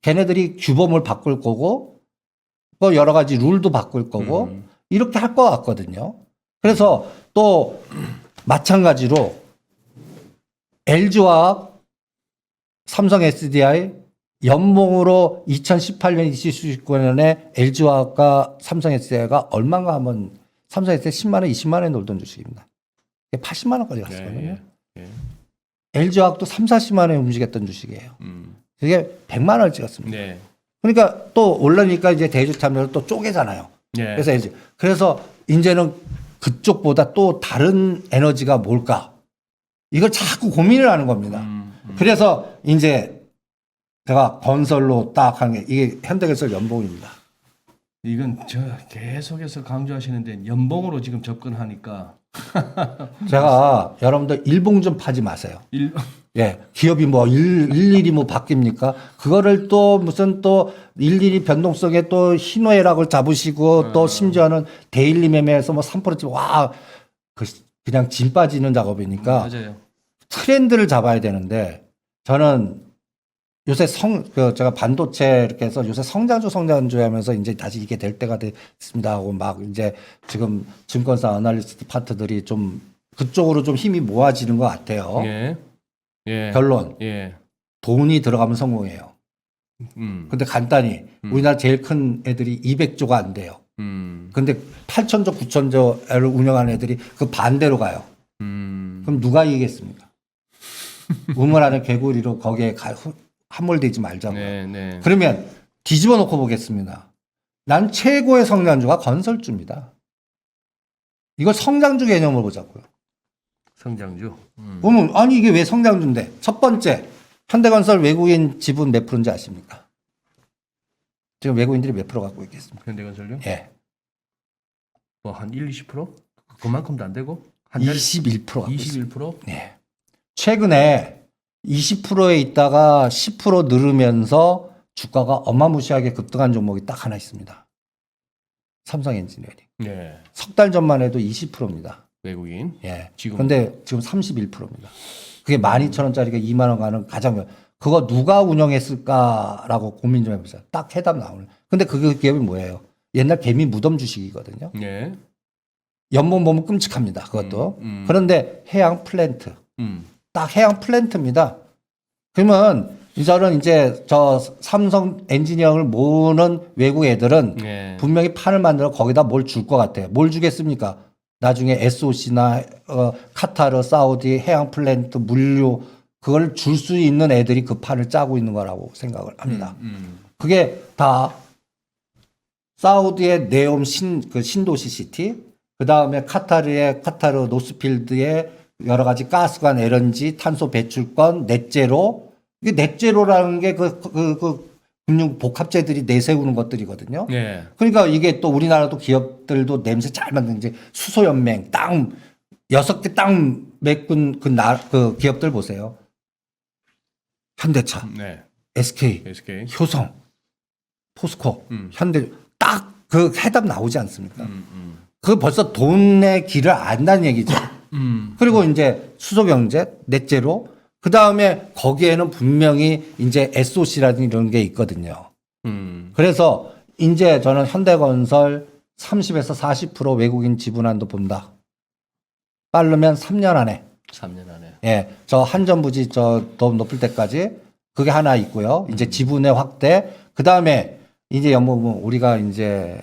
걔네들이 규범을 바꿀 거고 또 여러 가지 룰도 바꿀 거고 이렇게 할 것 같거든요. 그래서 또 마찬가지로 LG화학, 삼성 SDI 연봉으로 2018년, 2019년에 LG화학과 삼성 SDI가 얼마인가 하면 삼성 SDI 10만 원, 20만 원에 놀던 주식입니다. 80만 원까지 갔었거든요. LG화학도 3, 40만 원에 움직였던 주식이에요. 그게 100만 원을 찍었습니다. 네. 그러니까 또 올라니까 이제 대주참여를 또 쪼개잖아요. 네. 그래서 LG. 그래서 이제는 그쪽보다 또 다른 에너지가 뭘까? 이걸 자꾸 고민을 하는 겁니다. 그래서 이제 제가 건설로 딱 한 게 이게 현대건설 연봉입니다. 이건 저 계속해서 강조하시는데 연봉으로 지금 접근하니까 제가 여러분들 일봉 좀 파지 마세요. 예, 기업이 뭐 일일이 뭐 바뀝니까? 그거를 또 무슨 또 일일이 변동성에 또 희노애락을 잡으시고 또 심지어는 데일리 매매에서 뭐 3%쯤 와, 그냥 짐 빠지는 작업이니까 맞아요. 트렌드를 잡아야 되는데 저는 요새 제가 반도체 이렇게 해서 요새 성장주 하면서 이제 다시 이게 될 때가 됐습니다 하고 막 이제 지금 증권사 어널리스트 파트들이 좀 그쪽으로 좀 힘이 모아지는 것 같아요. 예. 예. 결론. 예. 돈이 들어가면 성공해요. 근데 간단히 우리나라 제일 큰 애들이 200조가 안 돼요. 근데 8천조, 9천조를 운영하는 애들이 그 반대로 가요. 그럼 누가 이기겠습니까? 우물하는 개구리로 거기에 함몰되지 말자고요. 네, 네. 그러면 뒤집어 놓고 보겠습니다. 난 최고의 성장주가 건설주입니다. 이걸 성장주 개념으로 보자고요. 성장주. 그러면 아니 이게 왜 성장주인데? 첫 번째, 현대건설 외국인 지분 몇 프로인지 아십니까? 지금 외국인들이 몇 프로 갖고 있겠습니까? 현대건설요? 예. 뭐 한 1, 20%? 그만큼도 안 되고 한 달에 21% 갖고 있습니다. 21%? 예. 최근에 20%에 있다가 10% 늘으면서 주가가 어마무시하게 급등한 종목이 딱 하나 있습니다. 삼성 엔지니어링. 네. 석 달 전만 해도 20%입니다. 외국인. 예. 지금. 근데 지금 31%입니다. 그게 12,000원짜리가 2만 원 가는 가장 그거 누가 운영했을까라고 고민 좀 해보세요. 딱 해답 나오는. 근데 그 기업이 뭐예요? 옛날 개미 무덤 주식이거든요. 네. 연봉 보면 끔찍합니다. 그것도. 그런데 해양 플랜트. 딱 해양 플랜트입니다. 그러면 저는 이제 저 삼성 엔지니어를 모으는 외국 애들은 네. 분명히 판을 만들어 거기다 뭘 줄 것 같아요. 뭘 주겠습니까? 나중에 SOC나 카타르, 사우디, 해양 플랜트, 물류 그걸 줄 수 있는 애들이 그 판을 짜고 있는 거라고 생각을 합니다. 그게 다 사우디의 네옴 그 신도시 시티, 그 다음에 카타르 노스필드의 여러 가지 가스관, LNG, 탄소 배출권, 넷제로. 이게 넷제로라는 게 그 금융 복합체들이 내세우는 것들이거든요. 예. 그러니까 이게 또 우리나라도 기업들도 냄새 잘 맡는 이제 수소연맹 땅 6개 땅 메꾼 그 기업들 보세요. 현대차, 네. SK, SK. 효성, 포스코, 현대 딱 그 해답 나오지 않습니까? 그 벌써 돈의 길을 안다는 얘기죠. 그리고 이제 수소경제, 넷제로, 그 다음에 거기에는 분명히 이제 SOC라는 이런 게 있거든요. 그래서 이제 저는 현대건설 30에서 40% 외국인 지분한도 본다. 빠르면 3년 안에. 3년 안에. 예, 저 한전부지 저 더 높을 때까지 그게 하나 있고요. 이제 지분의 확대. 그 다음에 이제 연봉은 우리가 이제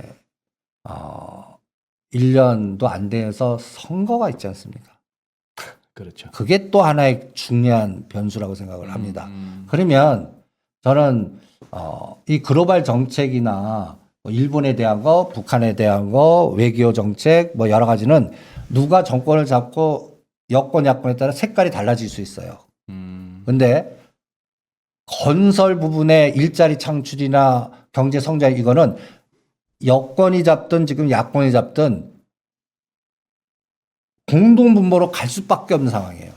1년도 안 돼서 선거가 있지 않습니까? 그렇죠. 그게 또 하나의 중요한 변수라고 생각을 합니다. 그러면 저는 이 글로벌 정책이나 뭐 일본에 대한 거, 북한에 대한 거, 외교 정책 뭐 여러 가지는 누가 정권을 잡고 여권 야권에 따라 색깔이 달라질 수 있어요. 근데 건설 부분의 일자리 창출이나 경제 성장 이거는 여권이 잡든 지금 야권이 잡든 공동분모로 갈 수밖에 없는 상황이에요.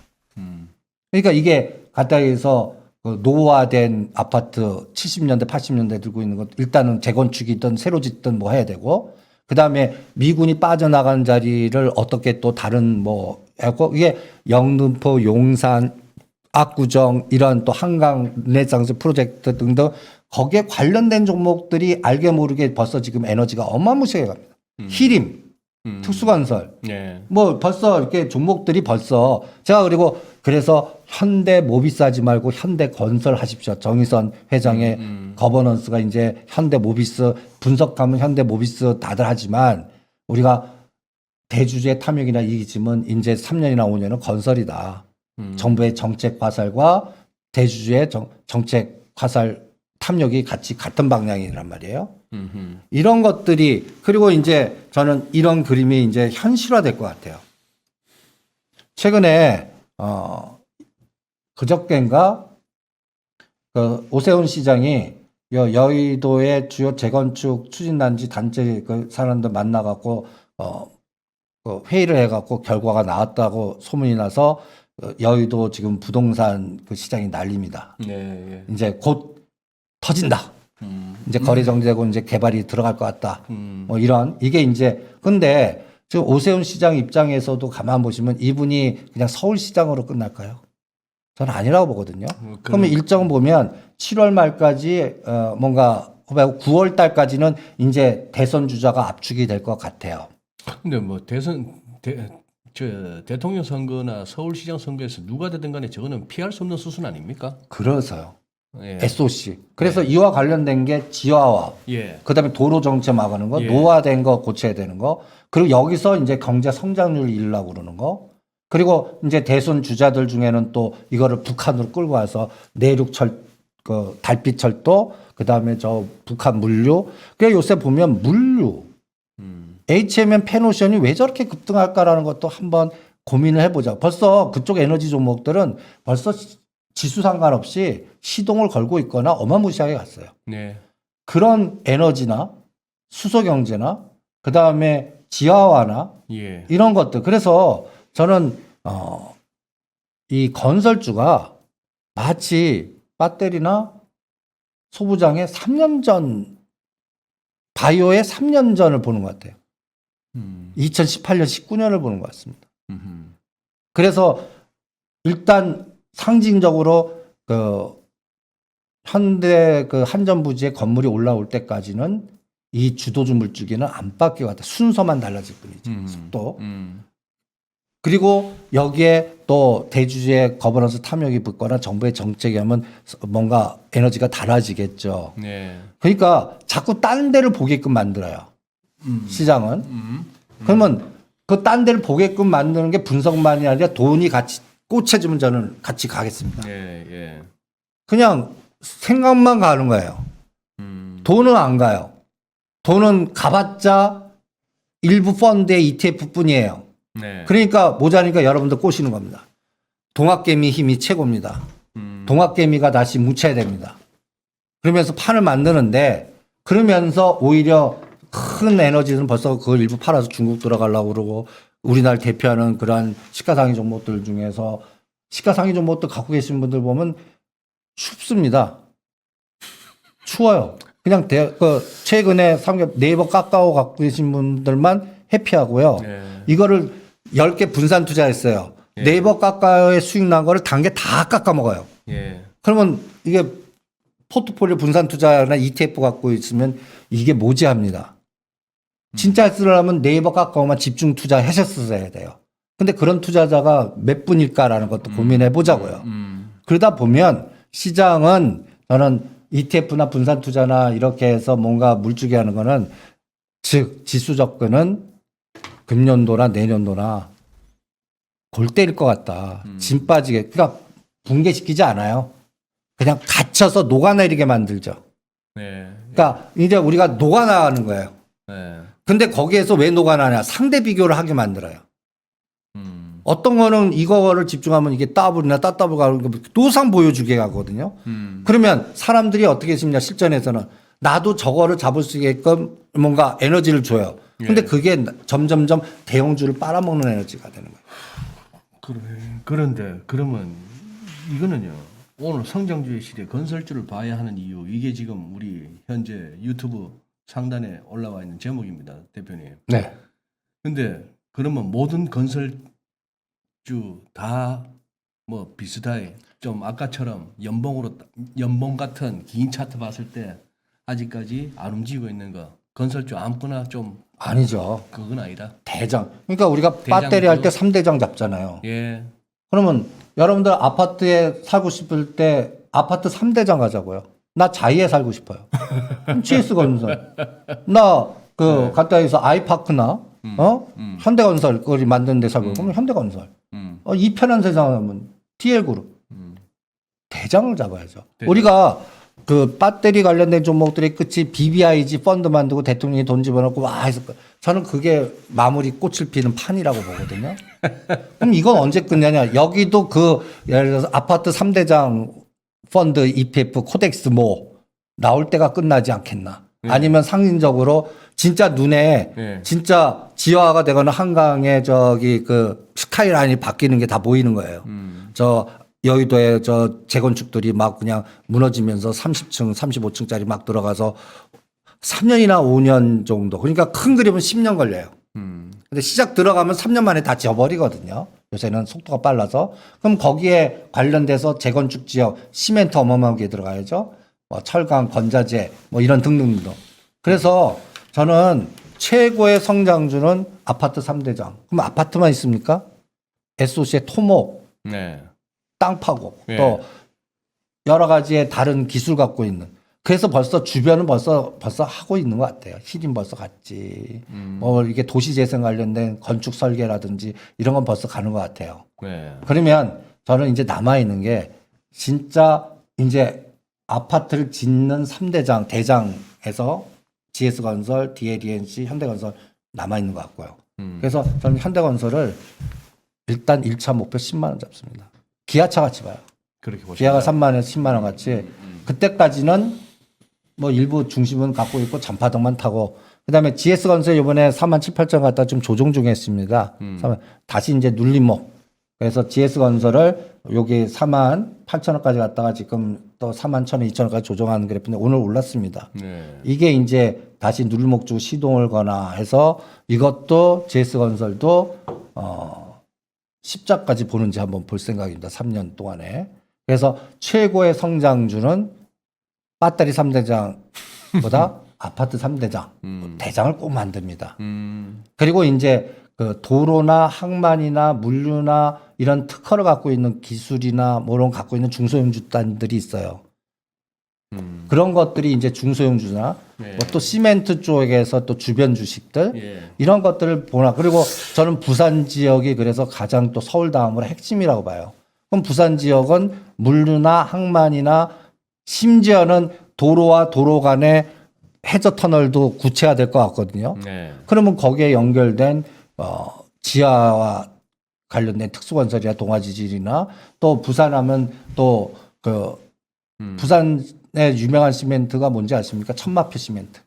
그러니까 이게 가까이에서 그 노후화된 아파트 70년대, 80년대 들고 있는 것 일단은 재건축이든 새로 짓든 뭐 해야 되고 그 다음에 미군이 빠져나간 자리를 어떻게 또 다른 뭐 하고 이게 영등포, 용산, 압구정 이런 또 한강 르네상스 프로젝트 등등 거기에 관련된 종목들이 알게 모르게 벌써 지금 에너지가 어마무시하게 갑니다. 히림, 특수건설, 예. 뭐 벌써 이렇게 종목들이 벌써 제가 그리고 그래서 현대 모비스 하지 말고 현대 건설 하십시오. 정의선 회장의 거버넌스가 이제 현대 모비스 분석하면 현대 모비스 다들 하지만 우리가 대주주의 탐욕이나 이기심은 이제 3년이나 5년은 건설이다. 정부의 정책 화살과 대주주의 정책 화살 탐욕이 같은 방향이란 말이에요. 이런 것들이 그리고 이제 저는 이런 그림이 이제 현실화될 것 같아요. 최근에 그저께인가 그 오세훈 시장이 여의도의 주요 재건축 추진단지 단체 그 사람들 만나갖고 그 회의를 해갖고 결과가 나왔다고 소문이 나서 여의도 지금 부동산 그 시장이 난립니다. 예. 이제 곧 터진다. 이제 거래 정지되고 이제 개발이 들어갈 것 같다. 뭐 이런 이게 이제 근데 지금 오세훈 시장 입장에서도 가만 보시면 이분이 그냥 서울시장으로 끝날까요? 저는 아니라고 보거든요. 그러면 일정 보면 7월 말까지 뭔가 9월 달까지는 이제 대선 주자가 압축이 될 것 같아요. 근데 뭐 대통령 선거나 서울시장 선거에서 누가 되든 간에 저거는 피할 수 없는 수순 아닙니까? 그래서요. 예. SOC. 그래서 이와 관련된 게 지하화. 예. 그다음에 도로 정체 막는 거, 예. 노화된 거 고쳐야 되는 거. 그리고 여기서 이제 경제 성장률을 이루려고 그러는 거. 그리고 이제 대선 주자들 중에는 또 이거를 북한으로 끌고 와서 내륙철 그 달빛 철도, 그다음에 저 북한 물류. 그 요새 보면 물류 HMM 페노션이 왜 저렇게 급등할까라는 것도 한번 고민을 해보자. 벌써 그쪽 에너지 종목들은 벌써 지수 상관없이 시동을 걸고 있거나 어마무시하게 갔어요. 네. 그런 에너지나 수소 경제나 그 다음에 지하화나 예. 이런 것들. 그래서 저는 이 건설주가 마치 배터리나 소부장의 3년 전 바이오의 3년 전을 보는 것 같아요. 2018년, 19년을 보는 것 같습니다. 그래서 일단 상징적으로 그 현대 그 한전부지의 건물이 올라올 때까지는 이 주도주 물줄기는 안 바뀌어 왔다. 순서만 달라질 뿐이지. 속도. 그리고 여기에 또 대주주의 거버넌스 탐욕이 붙거나 정부의 정책이 하면 뭔가 에너지가 달라지겠죠. 네. 그러니까 자꾸 딴 데를 보게끔 만들어요. 시장은. 그러면 그 딴 데를 보게끔 만드는 게 분석만이 아니라 돈이 같이 꽂혀지면 저는 같이 가겠습니다. 예. 그냥 생각만 가는 거예요. 돈은 안 가요. 돈은 가봤자 일부 펀드의 ETF뿐이에요. 네. 그러니까 모자니까 여러분들 꼬시는 겁니다. 동학개미 힘이 최고입니다. 동학개미가 다시 묻혀야 됩니다. 그러면서 판을 만드는데 그러면서 오히려 큰 에너지는 벌써 그걸 일부 팔아서 중국 들어가려고 그러고 우리나라 대표하는 그러한 시가상위 종목들 중에서 시가상위 종목들 갖고 계신 분들 보면 춥습니다. 추워요. 그냥 최근에 네이버 카카오 갖고 계신 분들만 해피하고요. 네. 이거를 10개 분산 투자했어요. 예. 네이버 카카오에 수익 난 거를 단계 다 깎아 먹어요. 예. 그러면 이게 포트폴리오 분산 투자나 ETF 갖고 있으면 이게 모지합니다. 진짜 쓰려면 네이버 카카오만 집중 투자하셨어야 돼요. 근데 그런 투자자가 몇 분일까라는 것도 고민해 보자고요. 그러다 보면 시장은 저는 ETF나 분산 투자나 이렇게 해서 뭔가 물주게 하는 거는 즉 지수 접근은 금년도나 내년도나 골 때릴 것 같다. 진 빠지게. 그러니까 붕괴시키지 않아요. 그냥 갇혀서 녹아내리게 만들죠. 네. 그러니까 이제 우리가 녹아나가는 거예요. 네. 근데 거기에서 왜 녹아나냐? 상대 비교를 하게 만들어요. 어떤 거는 이거를 집중하면 이게 따블이나 따따블 가는 게 노상 보여주게 하거든요. 그러면 사람들이 어떻게 싶냐? 실전에서는 나도 저거를 잡을 수 있게끔 뭔가 에너지를 줘요. 근데 예. 그게 점점점 대형주를 빨아먹는 에너지가 되는 거예요. 그래. 그런데 그러면 이거는요. 오늘 성장주의 시대 건설주를 봐야 하는 이유 이게 지금 우리 현재 유튜브 상단에 올라와 있는 제목입니다, 대표님. 네. 근데 그러면 모든 건설주 다 뭐 비슷하게 좀 아까처럼 연봉 같은 긴 차트 봤을 때 아직까지 안 움직이고 있는 거 건설주 아무거나 좀 아니죠. 그건 아니다. 대장. 그러니까 우리가 대장주. 배터리 할 때 3대장 잡잖아요. 예. 그러면 여러분들 아파트에 살고 싶을 때 아파트 3대장 가자고요. 나 자이에 살고 싶어요. GS건설. 나 갔다 해서 아이파크나 현대건설 거리 만드는 데 살고 그러면 현대건설. 이 편한 세상 하면 DL그룹. 대장을 잡아야죠. 대장. 우리가 그 배터리 관련된 종목들의 끝이 BBIG 펀드 만들고 대통령이 돈 집어넣고 와 해서 저는 그게 마무리 꽃을 피는 판이라고 보거든요. 그럼 이건 언제 끝내냐? 여기도 예를 들어서 아파트 3대장 펀드 ETF 코덱스 나올 때가 끝나지 않겠나? 네. 아니면 상징적으로 진짜 눈에 네. 진짜 지화가 되거나 한강에 스카이라인이 바뀌는 게 다 보이는 거예요. 저 여의도에 재건축들이 막 그냥 무너지면서 30층, 35층짜리 막 들어가서 3년이나 5년 정도. 그러니까 큰 그림은 10년 걸려요. 근데 시작 들어가면 3년 만에 다 지어버리거든요. 요새는 속도가 빨라서. 그럼 거기에 관련돼서 재건축 지역, 시멘트 어마어마하게 들어가야죠. 뭐 철강, 건자재, 뭐 이런 등등등. 그래서 저는 최고의 성장주는 아파트 3대장. 그럼 아파트만 있습니까? SOC의 토목, 네. 땅 파고 예. 또 여러 가지의 다른 기술 갖고 있는. 그래서 벌써 주변은 벌써 하고 있는 것 같아요. 히림 벌써 갔지. 뭐 이게 도시재생 관련된 건축 설계라든지 이런 건 벌써 가는 것 같아요. 네. 그러면 저는 이제 남아 있는 게 진짜 이제 아파트를 짓는 3대장 대장에서 GS건설, DLENC, 현대건설 남아 있는 것 같고요. 그래서 저는 현대건설을 일단 1차 목표 10만 원 잡습니다. 기아차 같이 봐요. 그렇게 보시면 기아가 3만 원, 10만 원 같이 그때까지는 뭐 일부 중심은 갖고 있고 잔파등만 타고 그다음에 GS건설 이번에 4만 7, 8천 갖다 좀 조정 중에 있습니다. 다시 이제 눌림목. 그래서 GS건설을 여기 4만 8천 원까지 갔다가 지금 또 4만 1천 원, 2천 원까지 조정하는 그래프인데 오늘 올랐습니다. 네. 이게 이제 다시 눌림목 쪽 시동을 거나 해서 이것도 GS건설도 십자까지 보는지 한번 볼 생각입니다. 3년 동안에. 그래서 최고의 성장주는 배터리 3대장보다 아파트 3대장, 대장을 꼭 만듭니다. 그리고 이제 그 도로나 항만이나 물류나 이런 특허를 갖고 있는 기술이나 뭐 이런 갖고 있는 중소형주단들이 있어요. 그런 것들이 이제 중소형주나 네. 뭐 또 시멘트 쪽에서 또 주변 주식들 예. 이런 것들을 보나. 그리고 저는 부산 지역이 그래서 가장 또 서울 다음으로 핵심이라고 봐요. 그럼 부산 지역은 물류나 항만이나 심지어는 도로와 도로 간의 해저 터널도 구체화될 것 같거든요. 네. 그러면 거기에 연결된 지하와 관련된 특수건설이나 동아지질이나 또 부산하면 또 그 부산의 유명한 시멘트가 뭔지 아십니까? 천마표 시멘트.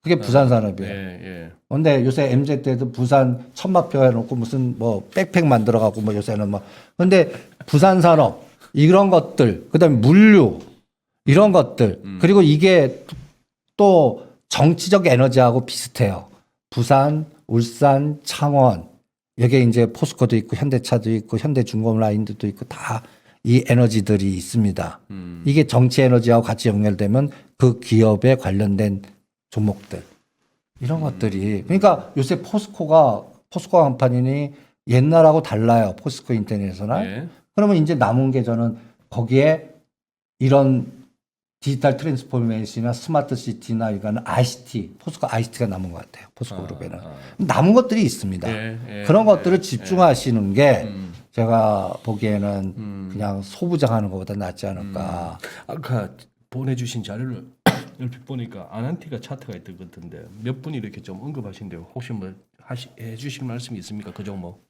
그게 부산 산업이에요. 예. 근데 요새 MZ 때도 부산 천마표 해놓고 무슨 뭐 백팩 만들어가고 뭐 요새는 뭐. 근데 부산 산업 이런 것들, 그다음에 물류 이런 것들 그리고 이게 또 정치적 에너지하고 비슷해요. 부산, 울산, 창원 여기에 이제 포스코도 있고 현대차도 있고 현대중공업 라인도 있고 다 이 에너지들이 있습니다. 이게 정치 에너지하고 같이 연결되면 그 기업에 관련된 종목들 이런 것들이 그러니까 요새 포스코 간판이니 옛날하고 달라요. 포스코 인터넷에서는. 예. 그러면 이제 남은 게 저는 거기에 이런 디지털 트랜스포메이션이나 스마트 시티나 이거는 ICT, 포스코 ICT가 남은 것 같아요. 포스코 그룹에는. 남은 것들이 있습니다. 그런 것들을 집중하시는 게 제가 보기에는 그냥 소부장하는 것보다 낫지 않을까. 아까 보내주신 자료를 얼핏 보니까 아난티가 차트가 있던 것 같은데 몇 분이 이렇게 좀 언급하신데요. 혹시 뭐 해주실 말씀이 있습니까? 그 종목?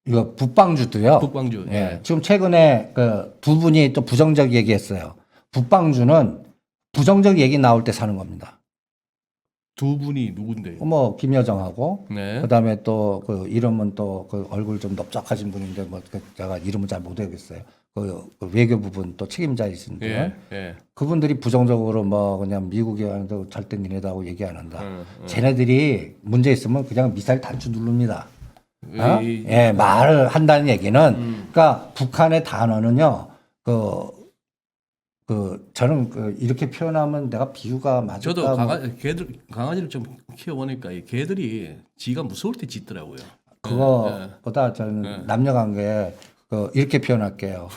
이거 북방주도요. 북방주. 예. 지금 최근에 그 두 분이 또 부정적 얘기했어요. 북방주는 부정적 얘기 나올 때 사는 겁니다. 두 분이 누군데요? 뭐 김여정하고 네. 그다음에 또 그 이름은 또 그 얼굴 좀 넓적하신 분인데 뭐 제가 이름은 잘 못 외우겠어요. 그 외교 부분 또 책임자이신 분. 예. 그분들이 부정적으로 뭐 그냥 미국이 하는데 절대 니네다고 얘기 안 한다. 쟤네들이 문제 있으면 그냥 미사일 단추 누릅니다. 예, 말을 한다는 얘기는 그러니까 북한의 단어는요. 저는 이렇게 표현하면 내가 비유가 맞을까? 저도 강아지를 좀 키워보니까 이 개들이 지가 무서울 때 짖더라고요. 그거보다 저는 남녀 관계 이렇게 표현할게요.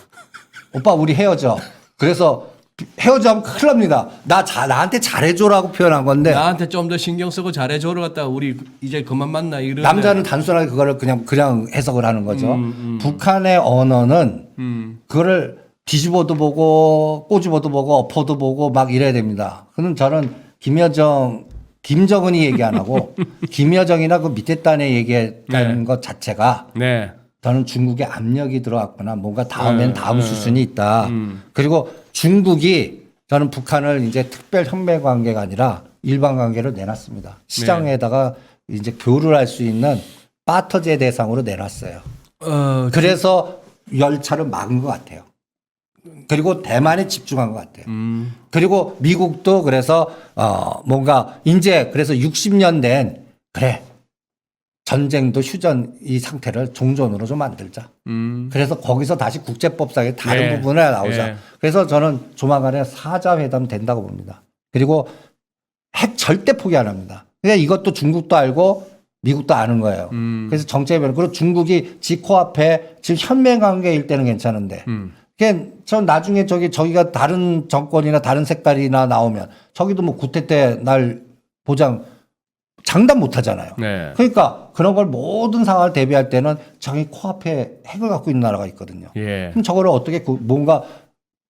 오빠 우리 헤어져. 그래서 헤어져면 큰일 납니다. 나한테 잘해줘라고 표현한 건데 나한테 좀 더 신경 쓰고 잘해줘를 갖다 우리 이제 그만 만나 이런. 남자는 단순하게 그거를 그냥 해석을 하는 거죠. 북한의 언어는 그거를 뒤집어도 보고 꼬집어도 보고 엎어도 보고 막 이래야 됩니다. 그럼 저는 김정은이 얘기 안 하고 김여정이나 그 밑에 단에 얘기했다는 것 자체가 네. 저는 중국에 압력이 들어왔거나 뭔가 다음엔 다음 수순이 있다. 그리고 중국이 저는 북한을 이제 특별 혁명 관계가 아니라 일반 관계로 내놨습니다. 시장에다가 이제 교류를 할 수 있는 바터제 대상으로 내놨어요. 그래서 열차를 막은 것 같아요. 그리고 대만에 집중한 것 같아요. 그리고 미국도 그래서 뭔가 이제 그래서 60년 된 그래 전쟁도 휴전 이 상태를 종전으로 좀 만들자. 그래서 거기서 다시 국제법상의 다른 부분에 나오자. 그래서 저는 조만간에 4자 회담 된다고 봅니다. 그리고 핵 절대 포기 안 합니다. 그러니까 이것도 중국도 알고 미국도 아는 거예요. 그래서 정책의 변화. 그리고 중국이 지 코앞에 지금 현면 관계일 때는 괜찮은데. 그러니까 전 나중에 저기가 다른 정권이나 다른 색깔이나 나오면 저기도 뭐 구태 때 날 보장 장담 못 하잖아요. 네. 그러니까 그런 걸 모든 상황을 대비할 때는 저기 코앞에 핵을 갖고 있는 나라가 있거든요. 예. 그럼 저거를 어떻게 뭔가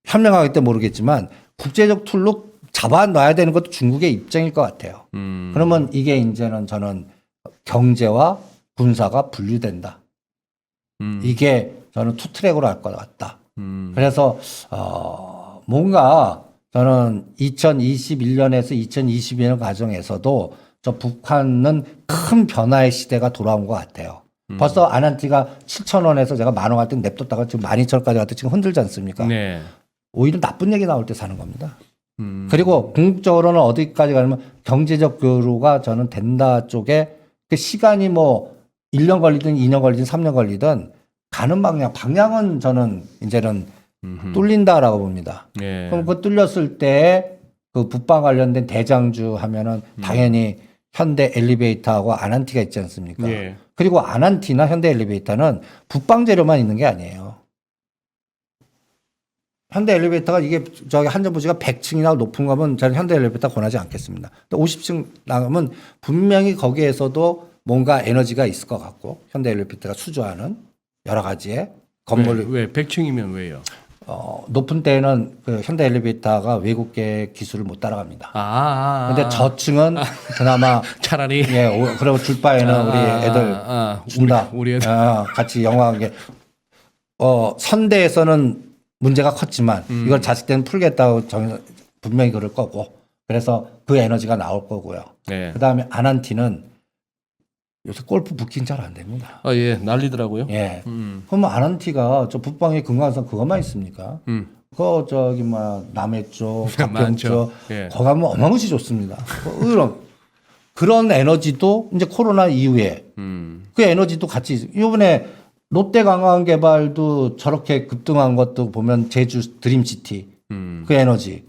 현명하겠다 모르겠지만 국제적 툴로 잡아놔야 되는 것도 중국의 입장일 것 같아요. 그러면 이게 이제는 저는 경제와 군사가 분리된다. 이게 저는 투트랙으로 할 것 같다. 그래서 뭔가 저는 2021년에서 2022년 과정에서도 저 북한은 큰 변화의 시대가 돌아온 것 같아요. 벌써 아난티가 7,000원에서 제가 10,000원 할 때 냅뒀다가 지금 12,000원까지 갔다 지금 흔들지 않습니까? 네. 오히려 나쁜 얘기 나올 때 사는 겁니다. 그리고 궁극적으로는 어디까지 가냐면 경제적 교류가 저는 된다 쪽에 그 시간이 뭐 1년 걸리든 2년 걸리든 3년 걸리든 가는 방향은 저는 이제는 뚫린다라고 봅니다. 예. 그럼 그 뚫렸을 때 그 북방 관련된 대장주 하면은 당연히 현대 엘리베이터하고 아난티가 있지 않습니까? 예. 그리고 아난티나 현대 엘리베이터는 북방 재료만 있는 게 아니에요. 현대 엘리베이터가 이게 저기 한전부지가 100층이나 높은 거면 저는 현대 엘리베이터 권하지 않겠습니다. 50층 나가면 분명히 거기에서도 뭔가 에너지가 있을 것 같고 현대 엘리베이터가 수주하는 여러 가지의 건물 왜 100층이면 왜요? 높은 때에는 그 현대 엘리베이터가 외국계 기술을 못 따라갑니다. 근데 저층은 그나마 차라리 예, 그리고 줄 바에는 우리 애들 준다. 우리 애들. 같이 영화한 게 선대에서는 문제가 컸지만 이걸 자식 때는 풀겠다고 분명히 그럴 거고 그래서 그 에너지가 나올 거고요. 네. 그다음에 아난티는 요새 골프 부킹 잘 안 됩니다. 예, 난리더라고요. 예. 그럼 아난티가 저 북방의 금강산 그것만 있습니까? 그거 저기 뭐 남해 쪽, 가평 많죠. 쪽 예. 거기 가면 어마무시 좋습니다. 그런 에너지도 이제 코로나 이후에 그 에너지도 같이 이번에 롯데 관광개발도 저렇게 급등한 것도 보면 제주 드림시티 그 에너지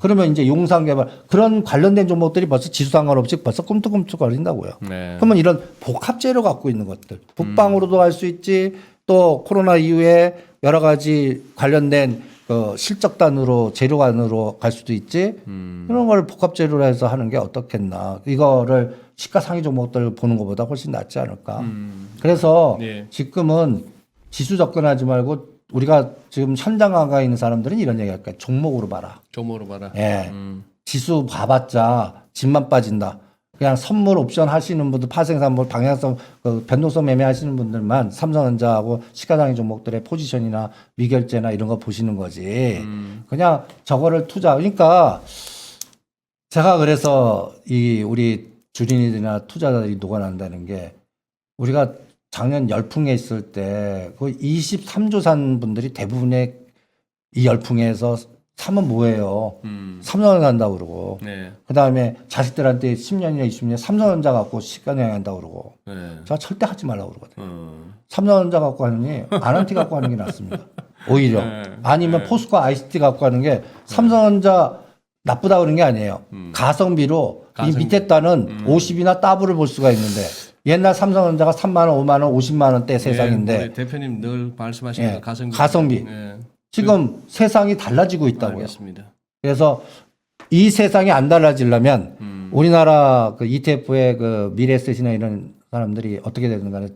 그러면 이제 용산 개발 그런 관련된 종목들이 벌써 지수 상관없이 벌써 꿈틀꿈틀거린다고요. 네. 그러면 이런 복합재료 갖고 있는 것들 북방으로도 갈 수 있지 또 코로나 이후에 여러 가지 관련된 그 실적단으로 재료관으로 갈 수도 있지 이런 걸 복합재료로 해서 하는 게 어떻겠나 이거를 시가상위 종목들 보는 것보다 훨씬 낫지 않을까. 그래서 네. 지금은 지수 접근하지 말고 우리가 지금 현장 가가 있는 사람들은 이런 얘기 할까요? 종목으로 봐라. 종목으로 봐라. 예. 지수 봐봤자 집만 빠진다. 그냥 선물 옵션 하시는 분들, 파생산물, 방향성, 변동성 매매하시는 분들만 삼성전자하고 시가상위 종목들의 포지션이나 미결제나 이런 거 보시는 거지. 그냥 저거를 투자. 그러니까 제가 그래서 이 우리 주린이들이나 투자자들이 녹아난다는 게 우리가 작년 열풍에 있을 때 그 23조 산 분들이 대부분의 이 열풍에서 사면 뭐예요? 삼성을 간다고 그러고 네. 그다음에 자식들한테 10년이나 20년 삼성전자 갖고 시간 여행한다고 그러고 네. 제가 절대 하지 말라고 그러거든요. 삼성전자 갖고 하느니 아난티 갖고 하는 게 낫습니다. 오히려 네. 아니면 포스코 ICT 갖고 하는 게 삼성전자 나쁘다 그런 게 아니에요. 가성비로 이 밑에 단은 50이나 더블을 볼 수가 있는데 옛날 삼성전자가 3만 원, 5만 원, 50만 원대 세상인데 우리 대표님 늘 말씀하시는 예, 가성비. 가성비. 네. 지금 세상이 달라지고 있다고요. 알겠습니다. 그래서 이 세상이 안 달라지려면 우리나라 그 ETF의 그 미래에셋이나 이런 사람들이 어떻게 되는 간에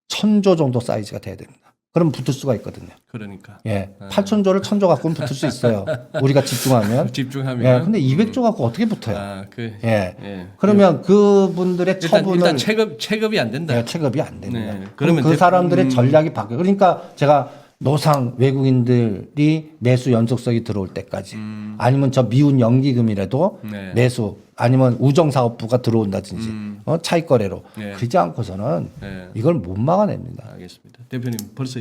1,000조 정도 사이즈가 돼야 됩니다. 그럼 붙을 수가 있거든요. 그러니까. 예. 8,000조를 1,000조 갖고는 붙을 수 있어요. 우리가 집중하면. 집중하면. 예. 근데 200조 갖고 어떻게 붙어요? 예. 그러면 그분들의 처분을 일단 체급이 안 된다. 예, 체급이 안 됩니다. 네. 그러면 그 사람들의 전략이 바뀌어요. 그러니까 제가 노상 외국인들이 매수 연속성이 들어올 때까지 아니면 저 미운 연기금이라도 네. 매수 아니면 우정사업부가 들어온다든지 차익 거래로 네. 그러지 않고서는 네. 이걸 못 막아냅니다. 알겠습니다. 대표님 벌써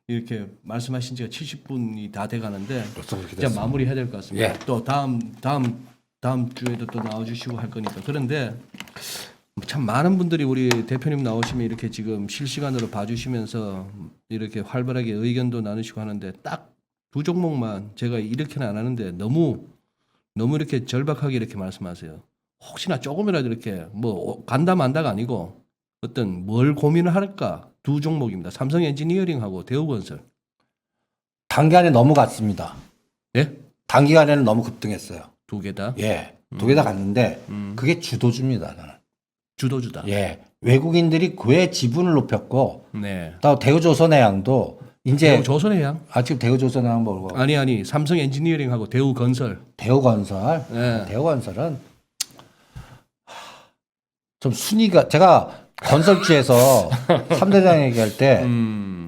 이렇게 말씀하신 지가 70분이 다 돼가는데 이제 마무리해야 될 것 같습니다. 예. 또 다음 주에도 또 나와주시고 할 거니까 그런데 참 많은 분들이 우리 대표님 나오시면 이렇게 지금 실시간으로 봐주시면서 이렇게 활발하게 의견도 나누시고 하는데 딱 두 종목만 제가 이렇게는 안 하는데 너무 이렇게 절박하게 이렇게 말씀하세요. 혹시나 조금이라도 이렇게 뭐 간다 만다가 아니고 어떤 뭘 고민을 할까 두 종목입니다. 삼성 엔지니어링하고 대우건설. 단기간에 너무 갔습니다. 예? 단기간에는 너무 급등했어요. 두 개 다. 예. 두 개 다 갔는데 그게 주도주입니다. 저는. 주도주다. 예. 외국인들이 왜 지분을 높였고 네. 또 대우조선해양도 이제 대우조선해양. 지금 대우조선해양 뭐고 아니 삼성 엔지니어링하고 대우건설. 대우건설. 네. 대우건설은 좀 순위가 제가 건설주에서 3대장 얘기할 때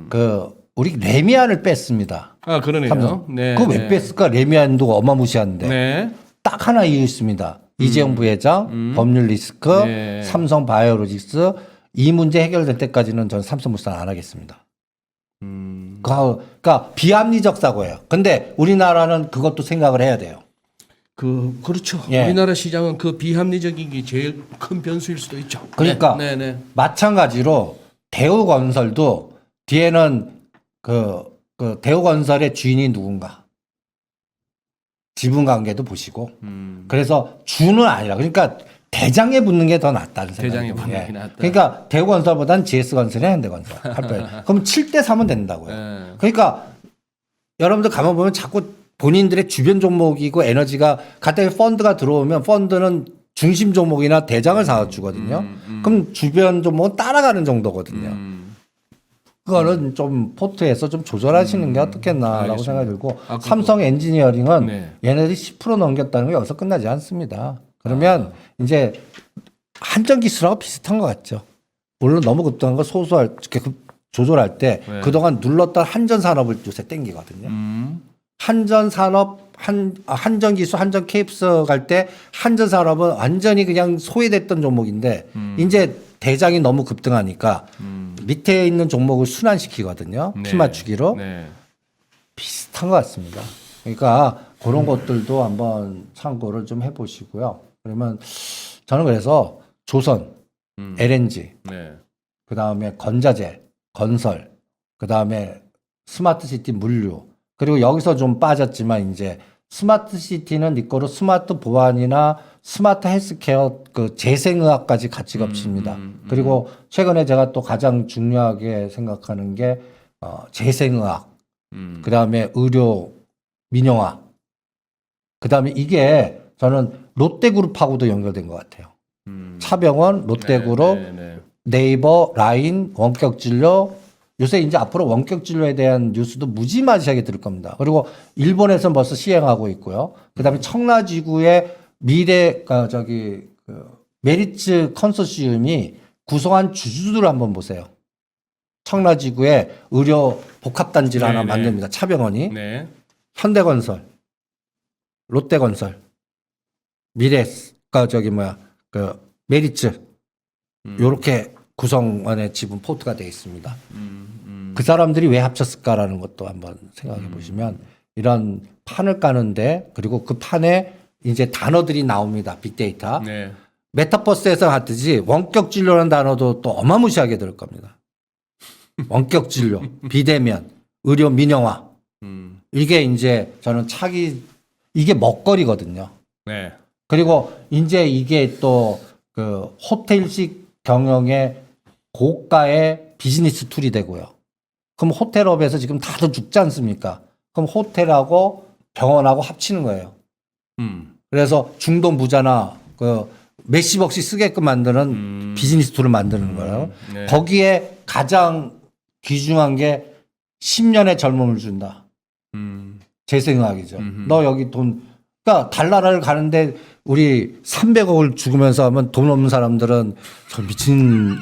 그 우리 레미안을 뺐습니다. 아 그러네요. 삼성. 네. 그거 왜 뺐을까? 레미안도 어마무시한데. 네. 딱 하나 이유 있습니다. 이재용 부회장, 법률 리스크, 네. 삼성 바이오로직스 이 문제 해결될 때까지는 저는 삼성물산 안 하겠습니다. 그러니까 비합리적 사고예요. 근데 우리나라는 그것도 생각을 해야 돼요. 그렇죠. 예. 우리나라 시장은 그 비합리적인 게 제일 큰 변수일 수도 있죠. 그러니까 네. 마찬가지로 대우건설도 뒤에는 그 대우건설의 주인이 누군가 지분 관계도 보시고 그래서 주는 아니라 그러니까 대장에 붙는 게 더 낫다는 대장에 생각이에요. 붙는 게 낫다. 그러니까 대우건설보다는 GS건설이 현대건설. 그럼 7대 3은 된다고요. 네. 그러니까 여러분들 가만 보면 자꾸 본인들의 주변 종목이고 에너지가 갑자기 펀드가 들어오면 펀드는 중심 종목이나 대장을 사주거든요. 그럼 주변 종목은 따라가는 정도거든요. 그거는 좀 포트에서 좀 조절하시는 게 어떻겠나라고 알겠습니다. 생각이 들고 아, 삼성 엔지니어링은 네. 얘네들이 10% 넘겼다는 게 여기서 끝나지 않습니다. 그러면 이제 한전 기술하고 비슷한 것 같죠. 물론 너무 급등한 거 소소할 이렇게 조절할 때 네. 그동안 눌렀던 한전 산업을 요새 땡기거든요. 한전 산업 한전 기술 한전 케이프스 갈 때 한전 산업은 완전히 그냥 소외됐던 종목인데 이제 대장이 너무 급등하니까 밑에 있는 종목을 순환시키거든요. 네. 피 맞추기로 네. 비슷한 것 같습니다. 그러니까 그런 것들도 한번 참고를 좀 해보시고요. 그러면 저는 그래서 조선, LNG, 네. 그 다음에 건자재, 건설, 그 다음에 스마트시티 물류, 그리고 여기서 좀 빠졌지만 이제 스마트시티는 네 거로 스마트 보안이나 스마트 헬스케어 그 재생의학까지 같이 겹칩니다. 그리고 최근에 제가 또 가장 중요하게 생각하는 게 재생의학, 그 다음에 의료 민영화, 그 다음에 이게 저는 롯데그룹하고도 연결된 것 같아요. 차병원, 롯데그룹, 네, 네. 네이버, 라인, 원격진료. 요새 이제 앞으로 원격진료에 대한 뉴스도 무지막지하게 들을 겁니다. 그리고 일본에서는 벌써 시행하고 있고요. 그다음에 청라지구의 미래 메리츠 컨소시엄이 구성한 주주들을 한번 보세요. 청라지구에 의료 복합단지를 네, 하나 네. 만듭니다. 차병원이 네. 현대건설, 롯데건설, 미래스, 메리츠 요렇게 구성원의 지분 포트가 되어 있습니다. 그 사람들이 왜 합쳤을까라는 것도 한번 생각해 보시면 이런 판을 까는데 그리고 그 판에 이제 단어들이 나옵니다. 빅데이터. 네. 메타버스에서 하듯이 원격 진료라는 단어도 또 어마무시하게 들을 겁니다. 원격 진료, 비대면, 의료 민영화. 이게 이제 저는 이게 먹거리거든요. 네. 그리고 이제 이게 또 그 호텔식 경영의 고가의 비즈니스 툴이 되고요. 그럼 호텔업에서 지금 다들 죽지 않습니까? 그럼 호텔하고 병원하고 합치는 거예요. 그래서 중동 부자나 그 몇십억씩 쓰게끔 만드는 비즈니스 툴을 만드는 거예요. 네. 거기에 가장 귀중한 게 10년의 젊음을 준다. 재생의학이죠. 너 여기 그러니까 달나라를 가는데 우리 300억을 죽으면서 하면 돈 없는 사람들은 저 미친.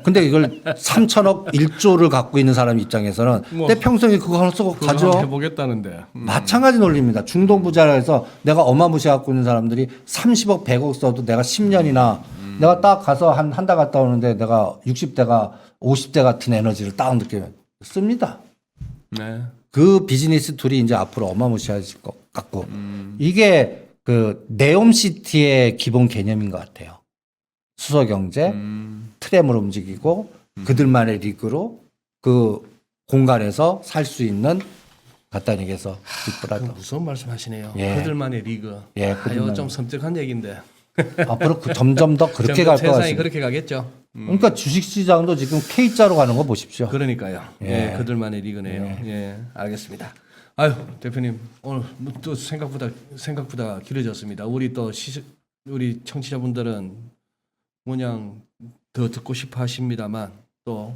근데 이걸 3천억 1조를 갖고 있는 사람 입장에서는 뭐, 내 평생에 그거 하나 쓰고 그거 가져. 한번 해보겠다는데. 마찬가지 논리입니다. 중동 부자라 해서 내가 어마무시 갖고 있는 사람들이 30억 100억 써도 내가 10년이나 내가 딱 가서 한 달 갔다 오는데 내가 60대가 50대 같은 에너지를 딱 느끼면 씁니다. 네. 그 비즈니스 툴이 이제 앞으로 어마무시해질 것 같고 이게 그 네옴시티의 기본 개념인 것 같아요. 수소경제, 트램으로 움직이고 그들만의 리그로 그 공간에서 살 수 있는 간단히 얘기해서 빅브라더. 무서운 말씀하시네요. 예. 그들만의 리그. 예, 이거 좀 섬뜩한 얘기인데. 앞으로 점점 더 그렇게 갈 것 세상이 같습니다. 그렇게 가겠죠. 그러니까 주식시장도 지금 K자로 가는 거 보십시오. 그러니까요. 예. 예, 그들만의 리그네요. 예, 알겠습니다. 아유, 대표님 오늘 또 생각보다 길어졌습니다. 우리 청취자분들은 그냥 더 듣고 싶어 하십니다만 또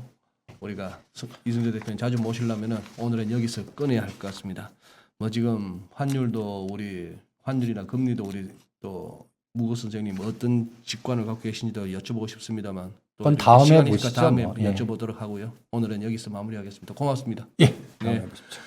우리가 이승재 대표님 자주 모시려면은 오늘은 여기서 끊어야 할 것 같습니다. 뭐 지금 환율이나 금리도 우리 또 무고 선생님 어떤 직관을 갖고 계신지도 여쭤보고 싶습니다만 또 그건 다음에 시간이니까 보시죠, 다음에 뭐. 예. 여쭤보도록 하고요. 오늘은 여기서 마무리하겠습니다. 고맙습니다. 예. 네. 다음에 보십시오.